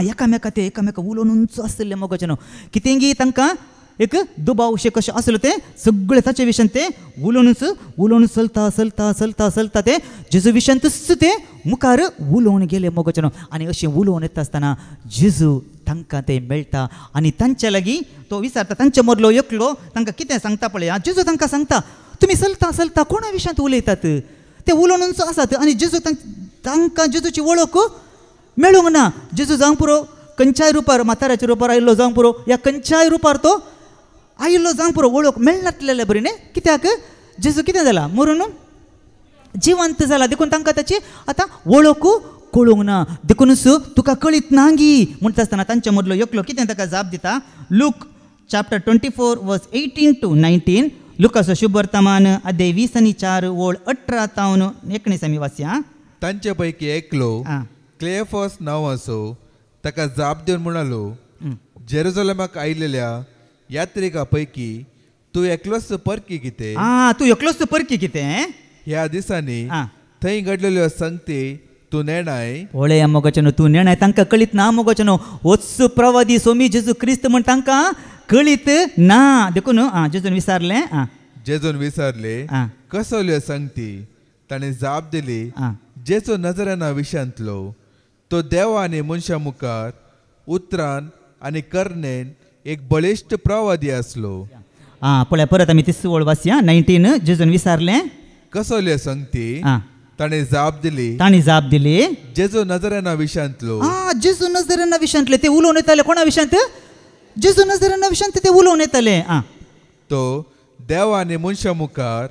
एकामेका उलोवनूच आसले मोगाचें कितेंगी तांकां एक दुबाव शे कशें आसलो ते सगळे ताचे विशयान ते उलोवन चलता ते जेजू विशयांतूच ते मुखार उलोवन गेले मोगाचें आनी अशें उलोवन येता आसतना जेजू तांकां ते मेळटा आनी तांच्या लागीं तो विचारता तांच्या मदलो एकलो तांकां कितें सांगता पळय जेजू तांकां सांगता तुमी चलता कोणा विशयांत उलयतात ते उलोवनूच आसात आनी जेजू तांकां जेजूची वळख मेळूंक ना जेजू जावंक पुरो खंयच्याय रुपार म्हाताऱ्याच्या रुपार आयिल्लो जावंक पुरो ह्या खंयच्याय रुपार तो आयिल्लो जावंक पुरो वळख मेळनासलेले बरी न्ही कित्याक जेजू कितें जाला मरून जिवंत जाला देखून तांकां ताची आतां वळख कळूंक ना देखूनच तुका कळीत नांगी म्हणटा आसतना तांच्या मदलो एकलो कितें ताका जाप दिता लूक चॅप्टर 24 वर्स 18 to 19 लुकाचो शुभ वर्तमान अध्याय 20 आणि 4 ओळ 18 तावन 19 आमी वाचया तांचे पैकी एकलो क्लेफॉस नांवाचो ताका जाप दिवन म्हणालो, जेरुसलेमाक आयिल्ल्या यात्रिका पैकी तूं एकलोच परकी कितें? तू एकलोच परकी कितें? ह्या दिसांनी आ थंय घडलेल्यो संगती तूं नेणाय? पळय मोगाचेनो, तूं नेणाय तांकां कळीत ना मोगाचेनो. वत्स प्रवादी सोमी जेजू क्रिस्त म्हण तांकां कळीत ना. देखून जेजून विचारलें. जेजून विचारले, कसल्यो संगती? ताणें जाप दिली, जेचो नजरेना विशांतलो. तो देवा आनी मनशा मुखार उतरान आनी कर्णेन एक बळिश्ट प्रवादी आसलो. पळय परत आमी तिसरी ओळ वाचया. 19 जेजून विचारलें, कसल्यो संगती? ताणें जाप दिली, ताणी जाप दिली, जेजो नजरेना विशांतलो. जेजू नजरेना विशांतले. ते उलोवन येताले कोणा विशांत? जेजू नजरेना विशांत ते उलोवन येताले. तो देवा आनी मनशा मुखार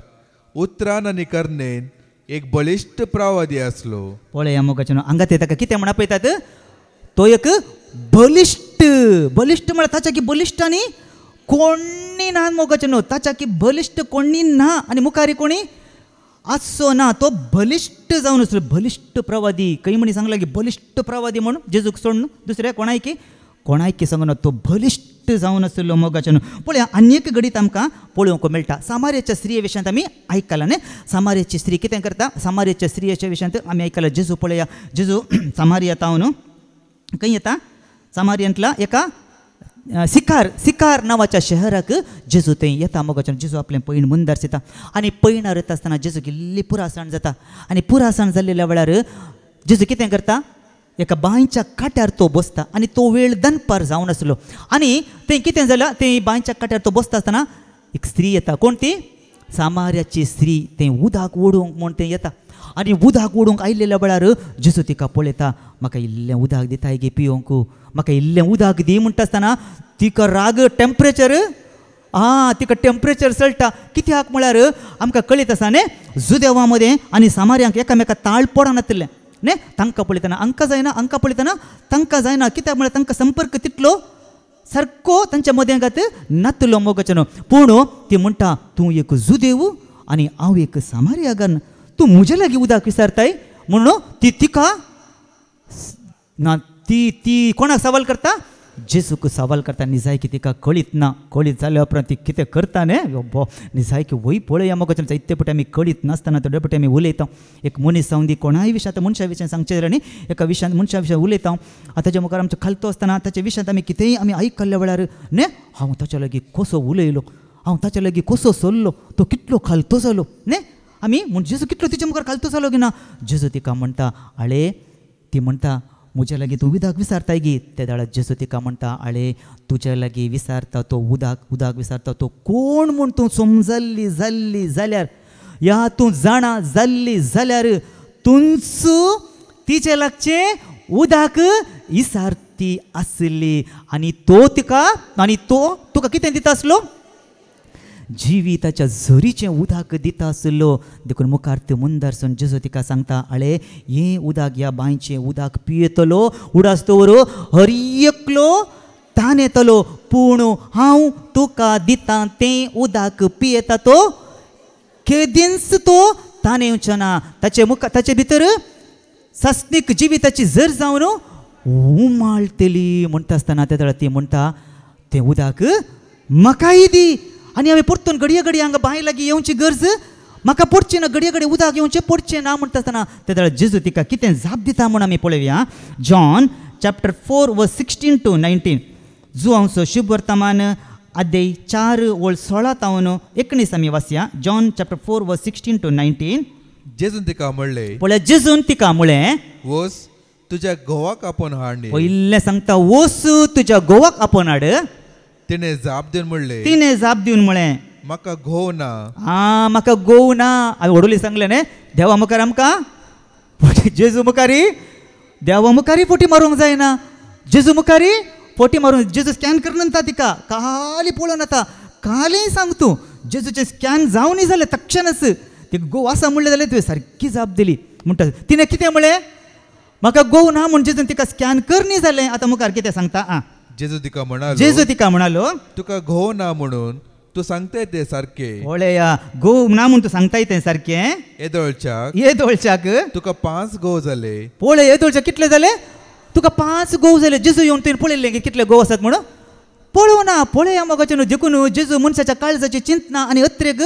उतरान आनी कर्णेन एक बळिश्ट प्रवादी आसलो. पळय मोगाचेनो, हांगा ते ताका कितें म्हणा पळयतात? तो एक बलिश्ट. बलिश्ट म्हळ्यार ताच्या की बलिश्ट आनी कोणी ना मोगाचेनो. ताच्या की बलिश्ट कोणी ना आनी मुखारी कोणी आसो ना. तो बलिश्ट जावन आसलो. बलिश्ट प्रवादी. खंय म्हणी सांगला की बलिश्ट प्रवादी म्हणून जेजूक सोडून दुसऱ्या कोणायकी सांगना. तो बलिश्ट जावन आसलो मोगाचेनो. पळय आनी एक घडीत आमकां पळोवंक मेळटा. सामार्याच्या स्त्रिये विशयांत आमी आयकलां न्ही. सामार्याची स्त्री कितें करता? सामार्याच्या स्त्रियेच्या विशयांत आमी आयकलां. जेजू पळया, जेजू सामारिया तावन खंय येता? सामारियांतला एका सिकार नांवाच्या शहराक जेजू थंय येता मोगाचेनो. जेजू आपलें पैण मुंदार येता आनी पैणार येता आसतना जेजू इल्ली पुरासाण जाता. आनी पुरासाण जाल्लेल्या वेळार जेजू कितें करता? एका बांयच्या काट्यार तो बसता आनी तो वेळ दनपार जावन आसलो. आनी थंय कितें जालां? ते बांयच्या काट्यार तो बसता आसतना एक स्त्री येता. कोण ती? सामार्याची स्त्री. ते उदक ओडूंक म्हूण तें येता. आनी उदक ओडूंक आयिल्ल्या वेळार जेजू तिका पळयता. म्हाका इल्लें उदक दिताय गे पिवंक, म्हाका इल्लें उदक दी म्हणटा आसतना तिका राग टेम्परेचर तिका टेम्परेचर चलता. कित्याक म्हळ्यार आमकां कळीत आसा न्ही, जुदेवा मदें आनी सामार्यांक एकामेका ताळ पडनासलें न्ही. तांकां पळयतना हांकां पळयतना तांकां जायना. कित्याक म्हळ्यार तांकां संपर्क तितलो सारको तांच्या मद्यांत नातलो मोगाचेनो. पूण ती म्हणटा, तूं एक जुदेव आनी हांव एक सामार्यागन, तूं म्हजे लागीं उदक विचारताय म्हणून तिका ना. ती कोणाक सवाल करता? जेजूक सवाल करता. निजाय की तिका कळीत ना. कळीत जाल्या उपरांत ती कितें करता न्ही. निजाय की वय पळया मोगाचेनो. जायते फावटी आमी कळीत नासतना थोडे फावटी आमी उलयता. एक मनीस जावन दी कोणाय विशयांत मनशा विशयान सांगचें जाल्यार न्ही, एका विशयांत मनशा विशयान उलयता. ताच्या मुखार आमचो खालतो आसतना ताच्या विशयांत आमी कितेंय आमी आयकल्ल्या वेळार न्ही, हांव ताच्या लागीं कसो उलयलो, हांव ताच्या लागीं कसो चल्लो, तो कितलो खालतो जालो न्ही. आमी जेजू कितलो तिच्या मुखार खालतो जालो की ना. जेजू तिका म्हणटा, आळे ती म्हणटा म्हज्या लागीं तूं उदक विचारताय गे. त्या दाळार जेजू तिका म्हणटा, आळे तुज्या लागीं विचारता तो उदक विचारता तो कोण म्हूण तूं समजल्ली जाल्यार या तूं जाणा जाल्ली जाल्यार तुंच तिचे लागचें उदक विचारती आसली. आनी तो तुका कितें दिता आसलो? जिविताच्या झरीचें उदक दिता आसलो. देखून मुखार ते मुंदारसून जेजू तिका सांगता, आळे हें उदक ह्या बांयचें उदक पियेतलो उडास्तोवर हरियकलो ताण येतलो. पूण हांव तुका दिता तें उदक पियेता तो केदींच तो ताण येवचो ना. ताचे भितर सस्नीक जिविताची झर जावन उमाळटली म्हणटा आसतना त्या वेळार ती म्हणटा, तें उदक म्हाकाय दी. आनी हांवें परतून घडये हांगा बांय लागीं येवची गरज म्हाका पडची ना. घडये उदक येवचें पडचें ना म्हणटा आसतना त्या वेळार जेजू तिका कितें जाप दिता म्हूण आमी पळोवया. जॉन चॅप्टर 4 वर्स 16 to 19. जुआंवचो शुभ वर्तमान अध्याय 4 ओळ 16 तावन 19 आमी वाचया. जॉन चॅप्टर 4 वर्स 16 to 19. जेजून तिका म्हणलें, पळय जेजून तिका म्हळें, वस तुज्या घोवाक आपोवन हाड. पयलें सांगता, वस तुज्या घोवाक आपोवन हाड. तिणें जाप दिवन म्हळें, म्हाका घोव ना. म्हाका घोव ना. हांवें व्हडली सांगलें न्ही, देवा मुखार आमकां जेजू मुखारी देवा मुखारी फोटी मारूंक जायना. जेजू मुखारी फोटी मारूंक जेजू स्कॅन करनाता तिका. खाली पळोवन येता. खाली सांग तूं जेजूचें स्कॅन जावनी जालें तक्षणच ती घोव आसा म्हणलें जाल्यार तुवें सारकी जाप दिली म्हणटा. तिणें कितें म्हळें? म्हाका घोव ना म्हूण जेजून तिका स्कॅन करनी जालें. आतां मुखार कितें सांगता? जेजू तिका म्हणालो, तुका घोव ना म्हणून तू सांगताय ते सारखे पळया गोव ना म्हूण तूं सांगता तें सारकें येदोळच्याक येदोळच्याक तुका 5 गोव जाले पळय येदोळच्याक कितले जाले तुका 5 गोव जाले जेजू येवन तुवें पळयलें कितले गोव आसात म्हणून पळोव ना पळया मोगाचें न्हू देखून जेजू मनशाच्या काळजाची चिंतना आनी अत्रेक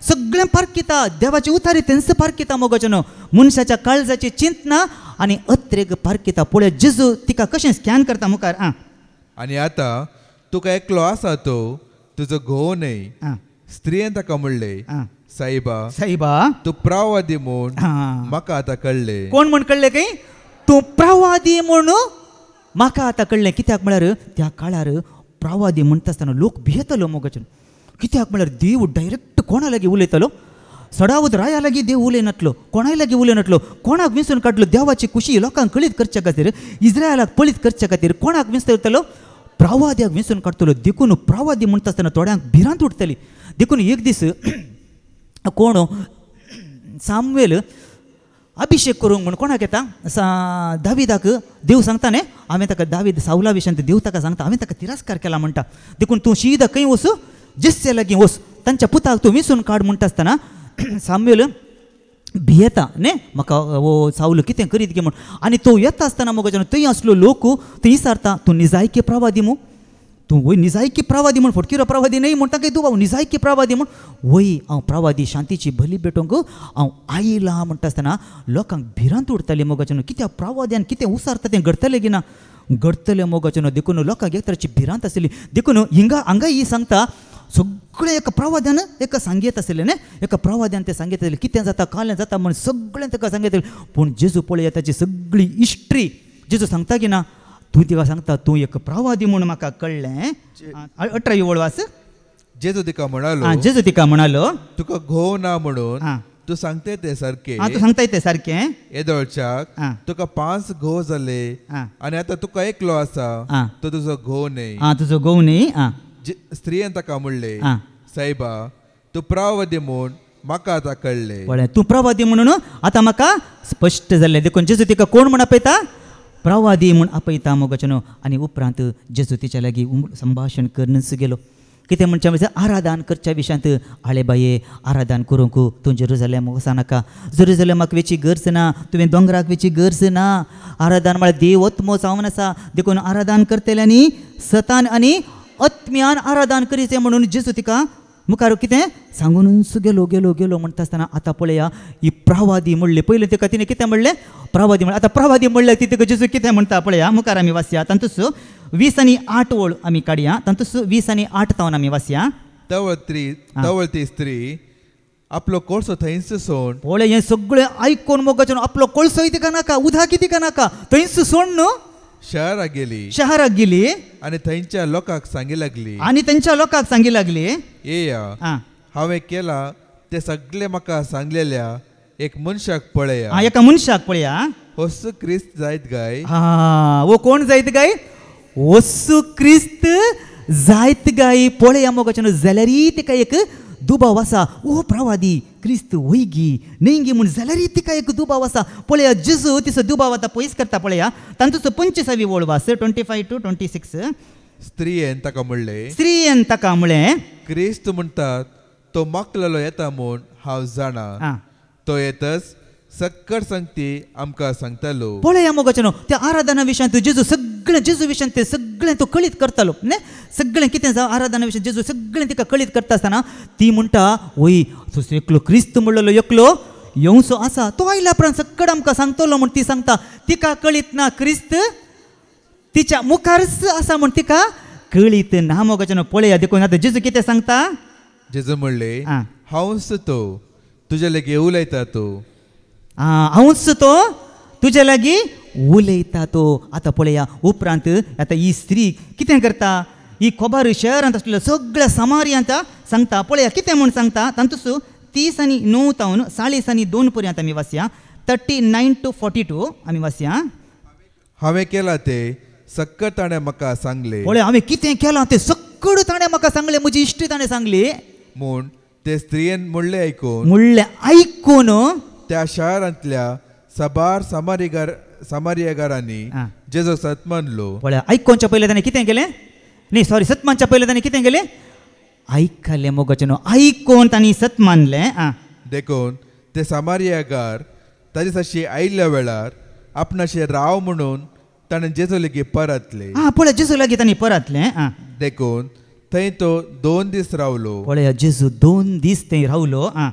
सगळें पारकिता देवाची उतारी तेंच पारकिता मोगाचें न्हू मनशाच्या काळजाची चिंतना आनी अत्रेक पारकिता पळय जेजू तिका कशें स्कॅन करता मुखार आं आनी आतां तुका एकलो आसा तो तुजो घोव न्हय आं स्त्रियेन ताका म्हणलें आं साईबा साईबा तू प्रवादी म्हूण हां म्हाका आतां कळ्ळें कोण म्हण कळ्ळें काय तूं प्रवादी म्हूण म्हाका आतां कळ्ळें कित्याक म्हळ्यार त्या काळार प्रवादी म्हणटा आसतना लोक भियेतलो मोगाचें कित्याक म्हळ्यार देव डायरेक्ट कोणा लागीं उलयतलो सडावत राया लागीं देव उलयनातलो कोणाय लागीं उलयनातलो कोणाक विंचून काडलो देवाची खुशी लोकांक कळीत करचे खातीर इस्रायलाक पळीत करचे खातीर कोणाक विंचतलो प्रवाद्याक विंचून काडटलो देखून प्रवादी म्हणटा आसतना थोड्यांक भिरांत उठतली देखून एक दीस कोण सामुएल अभिषेक करूंक म्हण कोणाक येता दाविदाक देव सांगता न्ही हांवें ताका दावीद सावला विशयान देव ताका सांगता हांवें ताका तिरस्कार केला म्हणटा देखून तूं शीद खंय वच जेस्से लागीं वच तांच्या पुताक तूं विंचून काड म्हणटा आसतना सामुएल भियेता न्ही म्हाका वो सावलो कितें करीत गे म्हूण आनी तो येता आसतना मोगाचें थंय आसलो लोक थंय विचारता तूं निजायकी प्रवादी म्हूण तूं वय निजायकी प्रवादी म्हूण फटकिरो प्रवादी न्हय म्हणटा काय तूं बाबा निजायकी प्रवादी म्हूण वय हांव प्रवादी शांतीची भली भेटोंक हांव आयला म्हणटा आसतना लोकांक भिरांत उरताली मोगाचें कित्याक प्रवाद्यान कितें उसारता तें घडतलें गी ना घडतलें मोगाचें देखून लोकांक एक तरेची भिरांत आसली देखून हांगा ही सांगता सगळें एका प्रवाद्यान एका सांगीत आसलें न्ही एका प्रवाद्यान तें सांगीत आसलें कितें जाता कालें जाता म्हण सगळें ताका सांगीत पूण जेजू पळय ताची सगळी हिस्ट्री जेजू सांगता की ना तूं तिका सांगता तूं एक प्रवादी म्हूण म्हाका कळ्ळें 18 वास जेजू तिका म्हणालो जेजू तिका म्हणालो तुका घोव ना म्हणून तूं सांगताय ते सारकें तूं सांगताय तें सारकें येदोळच्याक तुका 5 घोव जाले आनी आतां तुका एकलो आसा तो तुजो घोव न्हय तुजो घोव न्हय स्त्रियेन ताका म्हणलें साईबा तूं प्रवादी म्हूण म्हाका आतां कळ्ळें पळय तूं प्रवादी म्हणून आतां म्हाका स्पश्ट जाल्लें देखून जेजू तिका कोण म्हण आपयता प्रवादी म्हूण आपयता मोगाचें आनी उपरांत जेजू तिच्या लागीं संभाशण करनच गेलो कितें म्हणचे म्हणजे आराधन करच्या विशयांत आळे बाये आराधन करूंक तूं जेरुसलेम वचनाका जेरुसलेमाक वेची गरज ना तुवें दोंगराक वेची गरज ना आराधन म्हळ्यार देव आत्मो जावन आसा देखून आराधन करतल्यांनी सतान आनी आत्म्यान आराधन करीचें म्हणून जेजू तिका मुखार कितें सांगूनच गेलो गेलो गेलो म्हणटा आसतना आतां पळया ही प्रवादी म्हणली पयलीं तिका तिणें कितें म्हणलें प्रवादी म्हणलें आतां प्रवादी म्हणल्यार ती तिका जेजू कितें म्हणटा पळया मुखार आमी वाचया तातूंच 20 आनी 8 ओळ आमी काडया तातूंच 20 आनी 8 तावन आमी वाचया तवळ ती स्त्री आपलो कोळसो थंयच सोड पळय हें सगळें आयकून मोगाचें आपलो कोळसोय तिका नाका उदक तिका नाका थंयच सोड न्हू शहराक गेली आनी थंयच्या लोकांक सांगी लागली आनी तेंच्या लोकांक सांगी लागली येया हांवें केला ते सगळे म्हाका सांगलेल्या एक मनशाक पळया एका मनशाक पळया वस्सू क्रिस्त जायत गाय वो कोण जायत गाय वस्सू क्रिस्त जायत गाय पळया मोगाचें जाल्यार तिका एक दुबाव आसा ओ प्रवादी क्रिस्त वयगी नेंगी म्हूण जाल्यार तिका एक दुबाव आसा पळया जेजू तिचो दुबाव आतां पयस करता पळया तांचो 25 ओळ वास 25 to 26 स्त्रियेन ताका म्हणलें क्रिस्त म्हणटात तो मागलेलो येता म्हूण हांव जाणा तो येतच सक्कड सांगती आमकां सांगतालो पळया मोगाचें त्या आराधना विशयांत जेजू सगळें जेजू विशयांत तें सगळें तो कळीत करतालो न्ही सगळें कितें जावं आराधना विशयांत जेजू सगळें तिका कळीत करता आसतना ती म्हणटा वय तुजो एकलो क्रिस्त म्हणलेलो एकलो येवचो आसा तो आयल्या उपरांत सक्कड आमकां सांगतलो म्हूण ती सांगता तिका कळीत ना क्रिस्त तिच्या मुखारच आसा म्हूण तिका कळीत ना मोगाचें पळया देखून आतां जेजू कितें सांगता जेजू म्हणलें हांवच तो तुजे लागीं उलयता तो हांवच तो तुजे लागीं उलयता तो आतां पळया उपरांत आतां ही स्त्री कितें करता ही खबर शहरांत आसलेल्या सगळ्या समारियांत सांगता पळया कितें म्हूण सांगता तातूंच 30 आनी 9 तावन 40 आनी 2 पर्यंत आमी वाचया 39 to 42 आमी वाचया हांवें केला ते सक्कड ताणें म्हाका सांगलें पळय हांवें कितें केलां तें सक्कड ताणें म्हाका सांगलें म्हजी इश्ट ताणें सांगली म्हूण ते स्त्रियेन म्हणलें आयकून त्या शारांतल्या साबार समारियागारांनी जेजू सत मानलो पळय आयकोनच्या पयलें ताणें कितें केलें न्ही सॉरी सत मानच्या पयलें ताणें कितें केलें आयकले मोगाचें आयकोन तांणी सत मानलें आं देखून ते सामारियागार ताचे साशी आयिल्ल्या वेळार आपणाशे राव म्हणून ताणें जेजू लेगीत परतले. आं पळय जेजू लागीं तांणी परतलें आं देखून थंय तो 2 दीस रावलो. पळय जेजू 2 दीस थंय रावलो आं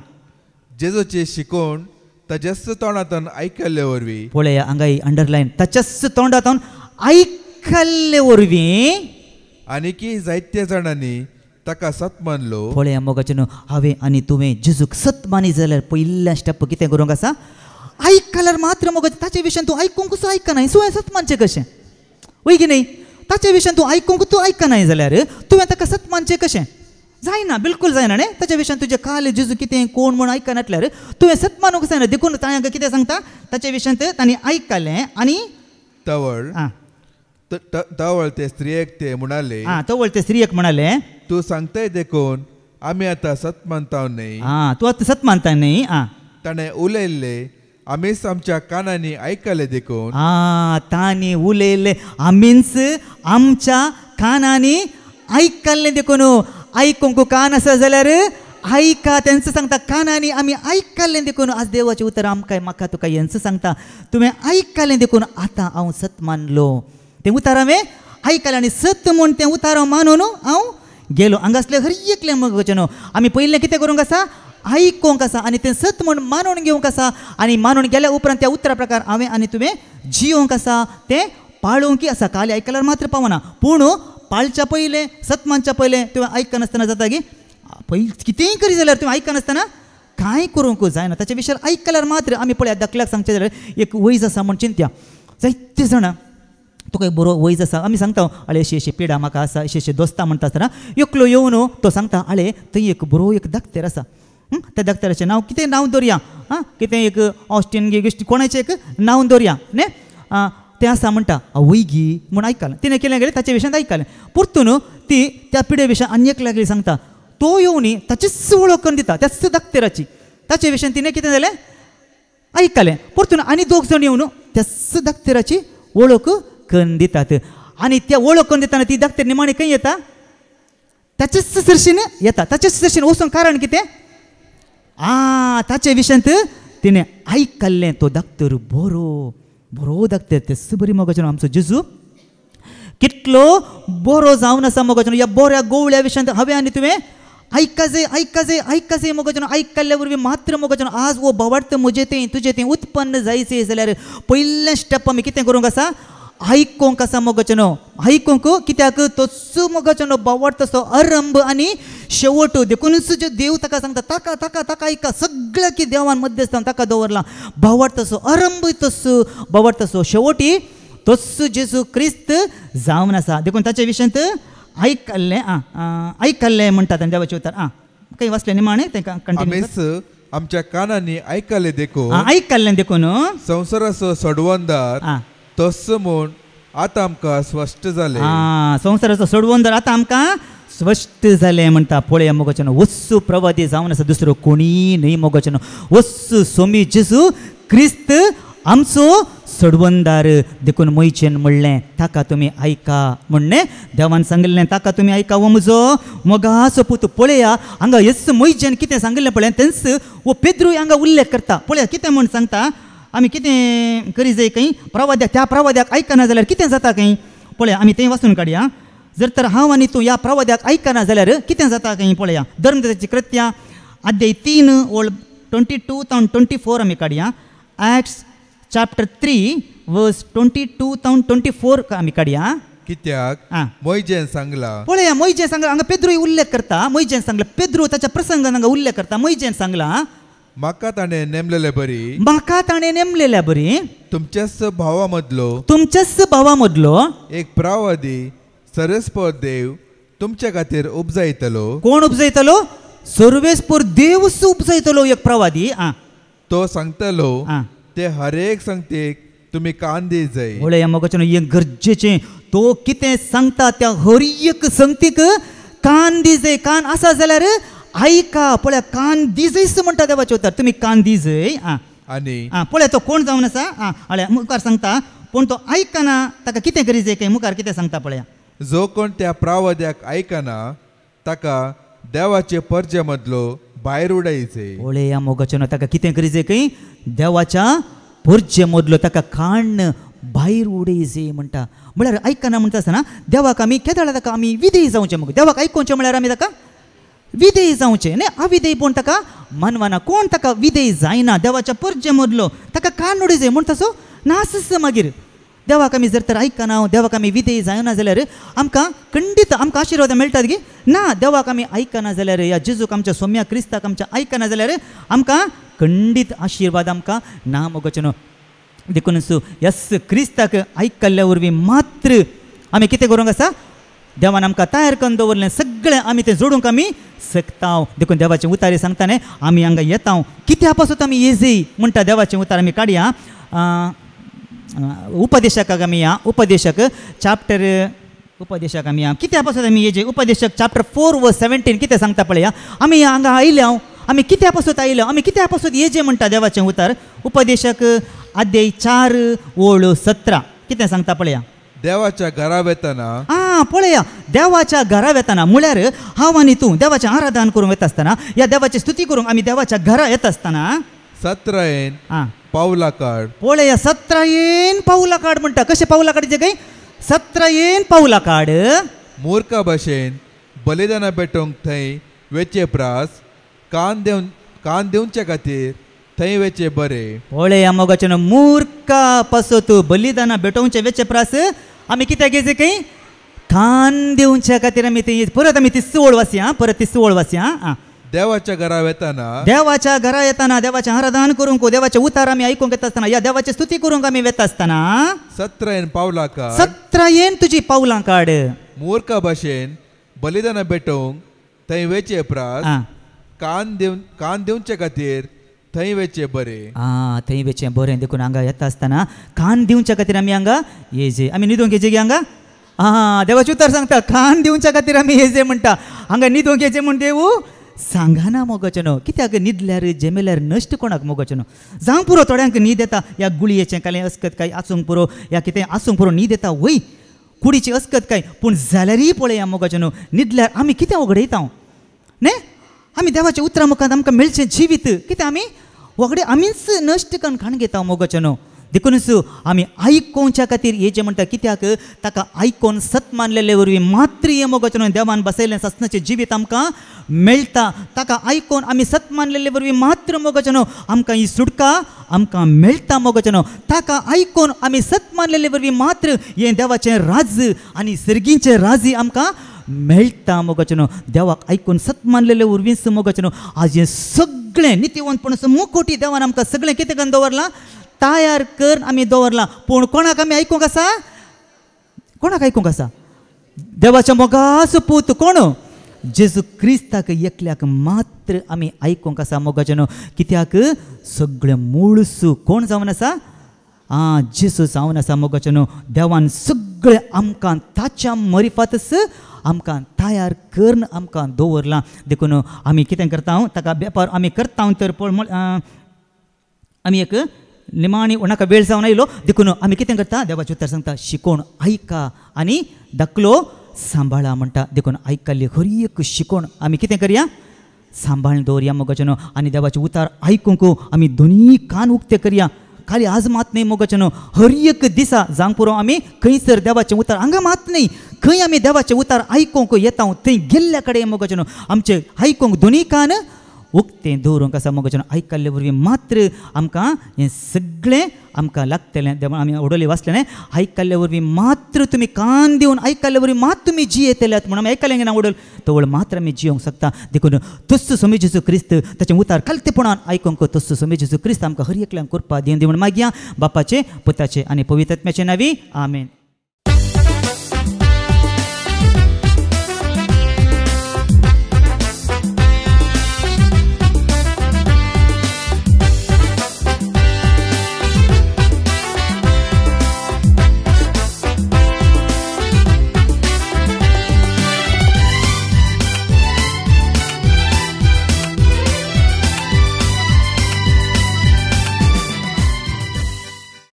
जेजूचे शिकोवण ताच्याच तोंडांतल्यान आयकल्ले वरवीं पळय हांगा अंडरलायन ताच्याच तोंडांतल्यान आयकल्ले वरवीं आनीकी जायत्या जाणांनी ताका सत मानलो. पळय मोगाचें हांवें आनी तुवें जेजूक सत मानी जाल्यार पयल्या स्टेप कितें करूंक आसा आयकल्यार मात्र मोगाचें ताचे विशयान तूं आयकूंक कसो आयकना सो सत मानचें कशें वय की न्ही ताचे विशयान तूं आयकूंक तूं आयकना जाल्यार तुवें ताका सत मानचें कशें जायना बिलकूल जायना न्ही ताच्या विशयान तुजें काल जेजू कितें कोण म्हूण आयकनातल्यार तुवें सत मानूंक जायना देखून ताणें कितें सांगता ताचे विशयान तांणी आयकलें आनी तवळ आं तवळ ते स्त्रियेक ते म्हणाले आं तवळ ते स्त्रियेक म्हणालें तूं सांगताय देखून आमी आतां सत मानता न्ही. आं तूं आतां सत मानता न्ही आं ताणें उलयल्ले आमीच आमच्या कानांनी आयकले देखून तांणी उलयले आमीच आमच्या कानांनी आयकल्लें देखून आयकूंक कान आसा जाल्यार आयका तेंच सांगता कानांनी आमी आयकल्लें देखून आज देवाचें उतर आमकां म्हाका तुका हेंच सांगता तुवें आयकल्लें देखून आतां हांव सत मानलो तें उतर हांवें आयकलें आनी सत म्हूण तें उतर मानून हांव गेलो हांगा असलें हर एकलें मगचें आमी पयलें कितें करूंक आसा आयकोंक आसा आनी तें सत म्हूण मानून घेवंक आसा आनी मानून गेल्या उपरांत त्या उतरा प्रकार हांवें आनी तुवें जियोंक आसा तें पाळोवंकी आसा काल आयकल्यार मात्र पावना पूण पाळच्या पयलें सत मानच्या पयलें तुवें आयकनासतना जाता की पयलीं कितेंय करी जाल्यार तुवें आयकनासतना कांय करूंक जायना ताच्या विशयार आयकल्यार मात्र आमी पळय दाखल्याक सांगचें जाल्यार एक वैज आसा म्हूण चिंत्या जायते जाणां तुका एक बरो वैज आसा आमी सांगता आळे अशी पिडा म्हाका आसा अशी दोस्तां म्हणटा आसतना एकलो येवन तो सांगता आळे थंय एक बरो एक दाक्तेर आसा त्या दाक्तराचें नांव कितें नांव दवरया आं कितें एक ऑस्टीन गे कोणाचें एक नांव दवरया न्ही तें आसा म्हणटा वय गी म्हूण आयकलें तिणें केलें गेलें ताचे विशयान आयकलें परतून ती त्या पिडे विशयान आनी एक लागली सांगता तो येवन ताचीच वळख करून दिता त्याच दाक्तेराची ताचे विशयान तिणें कितें जालें आयकलें परतून आनी 2 जाण येवन त्याच दाक्तेराची वळख करून दितात आनी त्या वळख करून दितना ती दाक्तेर निमाणी खंय येता ताचेच सरशीन येता ताचेच सरशीन वचून कारण कितें ताचे विशयान तिणें आयकल्लें तो दाक्तर बरो दाक्तर तेच बरी मोगाचें आमचो जेजू कितलो बरो जावन आसा मोगाचें ह्या बऱ्या गोवळ्या विशयान हांवें आनी तुवें आयका जाय मोगाचें आयकल्ल्या वरवीं मात्र मोगाचें आज वो भावार्थ म्हजें तें तुजें तें उत्पन्न जायचें जाल्यार पयलें स्टेप आमी कितें करूंक आसा आयकोंक आसा मोगाचें आयकोंक कित्याक तोच मोगाचें भावार्थ तसो आरंभ आनी शेवट देखूनच जे देव ताका सांगता ताका ताका ताका आयका सगळ्या की देवान मध्यस्थान ताका दवरला भावार्थ तसो आरंभ तस भावार्थ तसो शेवटी तोच जेजू क्रिस्त जावन आसा देखून ताचे विशयांत आयकल्लें म्हणटात आनी देवाचें उतर खंय वाचलें निमाणें तें कंटिन्यू आमच्या कानांनी आयकलें देखून आयकल्लें देखून संवसाराचो सोडवंदार तस म्हूण आतां आमकां स्पश्ट जालें संवसाराचो सोडवंदार आतां आमकां स्पश्ट जालें म्हणटा पळय मोगाचें वस्सू प्रवादी जावन आसा दुसरो कोणी न्ही मोगाचें वस्सू सोमी जेजू क्रिस्त आमचो सोडवंदार देखून मोयचेन म्हणलें ताका तुमी आयका म्हणलें देवान सांगलें ताका तुमी आयका हो म्हजो मोगाचो पूत पळया हांगा हेच मोयचेन कितें सांगलें पळय तेंच वो पेद्रूय हांगा उल्लेख करता पळया कितें म्हूण सांगता आमी कितें करी जाय खंय प्रवाद्याक त्या प्रवाद्याक आयकना जाल्यार कितें जाता खंय पळया आमी तें वाचून काडया जर तर हांव आनी तूं ह्या प्रवाद्याक आयकना जाल्यार कितें जाता खंय पळया धर्मदाची कृत्या अध्याय 3 ओळ 22 to 24 आमी काडया Acts chapter 3 verse 22 to 24 आमी काडया कित्याक मोयजेन सांगला पळया मोयजेन सांगला हांगा पेद्रूय उल्लेख करता मोयजेन सांगला पेद्रू ताच्या प्रसंगान हांगा उल्लेख करता मोयजेन सांगला म्हाका ताणें नेमलेले बरी म्हाका ताणें नेमलेल्या बरी तुमच्याच भावा मदलो एक प्रवादी सर्वेस्पर देव तुमच्या खातीर उपजायतलो कोण उपजायतलो सर्वेस्पर देवच उपजायतलो एक प्रवादी तो सांगतलो ते हर एक संगतीक तुमी कान दी जाय पळय मोगाचें हें गरजेचें तो कितें सांगता त्या हर एक संगतीक कान दी जाय कान आसा जाल्यार आयका पळय कान दी जायस म्हणटा देवाचें उतर तुमी कान दी जाय आनी पळय तो कोण जावन आसा आल्या मुखार सांगता पूण तो आयकना ताका कितें करी जाय काय मुखार कितें सांगता पळया जो कोण त्या प्रवाद्याक आयकना ताका देवाचे पर्जे मदलो भायर उडयचे. पळय या मोगाचें ताका कितें करीचे की देवाच्या पर्जे मदलो ताका काडन भायर उडयचे म्हणटा. म्हळ्यार आयकना म्हणटा आसतना देवाक आमी केदाळ ताका आमी विधेय जावचें मगो. देवाक आयकोवचें म्हळ्यार आमी ताका विधेय जावचें न्ही. अविधेय पूण ताका मानवाना कोण ताका विधेय जायना देवाच्या पर्जे मदलो ताका कान उडयचे म्हण तसो नासस मागीर. देवाक आमी जर तर आयकना देवाक आमी विधेय जायना जाल्यार आमकां खंडीत आमकां आशिर्वाद मेळटात गी ना. देवाक आमी आयकना जाल्यार या जेजूक आमच्या सोम्या क्रिस्ताक आमच्या आयकना जाल्यार आमकां खंडीत आशिर्वाद आमकां ना मोगचें. देखून यस क्रिस्ताक आयकल्ल्या वरवीं मात्र आमी कितें करूंक आसा देवान आमकां तयार करून दवरलें सगळें आमी तें जोडूंक आमी शकता. देखून देवाचें उतार सांगता न्ही आमी हांगा येता कित्या पासून आमी येजय म्हणटा देवाचें उतार आमी काडया. उपदेशकाक आमी या उपदेशक चॅप्टर उपदेशक आमी या कित्या पासून आमी येजे उपदेशक चॅप्टर 4:17 कितें सांगता पळया. आमी हांगा आयल्या आमी कित्या पासून आयल्या आमी कित्या पासून येजे म्हणटा देवाचें उतार. उपदेशक अध्याय 4:17 कितें सांगता पळया. देवाच्या घरा वेतना पळया देवाच्या घरा वेताना म्हळ्यार हांव आनी तूं देवाचें आराधन करूंक येता आसतना या देवाची स्तुती करूंक आमी देवाच्या घरा येता आसतना सत्रायेन पावला काड. पळया सत्रायेन पावला काड म्हणटा. कशें पावला काडचे काय सत्रायेन पावला काड. मूर्खा भशेन बलिदाना पेटोवंक थंय वेचे प्रास कान दिवचे खातीर थंय वेचे बरे. पळया मोगाचें मूर्खा पासो तूं बलिदाना भेटोवचे वेचे प्रास आमी कित्याक घेयचे काय कान दिवच्या खातीर आमी ते परत आमी 30 वाचया परत 30 वाचया. देवाच्या घरा वेताना देवाच्या घरा येताना देवाचें आराधन करूंक देवाचे उतार आमी आयकूंक येता आसतना या देवाची स्तुती करूंक आमी वेता आसतना सत्रायेन पावला काड. सत्रायेन तुजी पावलां काड. मूर्खा भशेन बलिदाना भेटोवंक थंय वेचे प्रास कान दिवचे खातीर थंय वेचे बरे. थंय वेचें बरें. देखून हांगा येता आसतना कान दिवच्या खातीर आमी हांगा येजे आमी न्हिदोवंक येजे गे हांगा. देवाचें उतर सांगता कान दिवच्या खातीर आमी येजे म्हणटा. हांगा न्हिदोवंक येजे म्हण देव सांगना मोगाचें. कित्याक न्हिदल्यार जेमेल्यार नश्ट कोणाक मोगाचें. जावं पुरो थोड्यांक न्हीद येता या गुळयेचें कांय अस्कत काय आसूंक पुरो या कितें आसूंक पुरो न्हीद येता वय कुडीची अस्कत काय पूण जाल्यारय पळया मोगाचें न्हिदल्यार आमी कितें वगडयता न्ही. आमी देवाच्या उतरा मुखांत आमकां मेळचें जिवीत कितें आमी वगडे आमीच नश्ट करून खाण घेता मोगाचें. देखूनच आमी आयकोवच्या खातीर हेजें म्हणटा कित्याक ताका आयकोन सत मानलेले वरवीं मात्र हे मोगाचें देवान बसयलें सस्नाचें जिवीत आमकां मेळटा. ताका आयकोन आमी सत मानलेले वरवीं मात्र मोगाचें आमकां ही सुटका आमकां मेळटा मोगाचें. ताका आयकोन आमी सत मानलेले वरवीं मात्र हें देवाचें राज आनी सर्गीचें राजी आमकां मेळटा मोगाचें. देवाक आयकोन सत मानलेले वरवींच मोगाचें आज हें सगळें नितीवंतपण मुखोटी देवान आमकां सगळें कितें करून दवरलां तयार कर आमी दवरलां. पूण कोणाक आमी आयकूंक आसा कोणाक आयकूंक आसा देवाच्या मोगाचो पूत कोण जेजू क्रिस्ताक एकल्याक मात्र आमी आयकूंक आसा मोगाचें. कित्याक सगळें मूळसू कोण जावन आसा जेजू जावन आसा मोगाचें. देवान सगळें आमकां ताच्या मरिफातच आमकां तयार करून आमकां दवरलां. देखून आमी कितें करता ताका वेपार आमी करता तर आमी एक निमाणी नाका वेळ जावन आयलो. देखून आमी कितें करता देवाचें उतर सांगता शिकोवन आयका आनी धाकलो सांबाळा म्हणटा. देखून आयकल्ली खरी एक शिकोवन आमी कितें करया सांबाळून दवरया मोगाचें. आनी देवाचें उतार आयकूंक आमी दोनी कान उक्ते करया. खाली आज मात नाही मोगाचें हर एक दिसा जावंक पुरो आमी खंयसर देवाचें उतार हांगा मात नाही खंय आमी देवाचें उतार आयकूंक येता थंय गेल्ल्या कडेन मोगाचें आमचें आयकूंक दोनी कान उक्तें दवरूंक आसा मोगाचें. आयकल्ले वरवीं मात्र आमकां हें सगळें आमकां लागतलें. देवा आमी उडोली वाचलें आयकल्ले वरवीं मात्र तुमी कान दिवन आयकल्ले वरवीं मात तुमी जियेतल्यात म्हणून आमी आयकलें ना उडल तवळ मात्र आमी जियोंक शकता. देखून तस्सो सोमी जेजू क्रिस्त ताचें उतार कालतेपणान आयकूंक तस्सो सोमी जेजू क्रिस्त आमकां हर एकल्यांक कृपा दिवन दिवन मागया बापाचे पुताचे आनी पवित्र आत्म्याचे नांवी आमेन.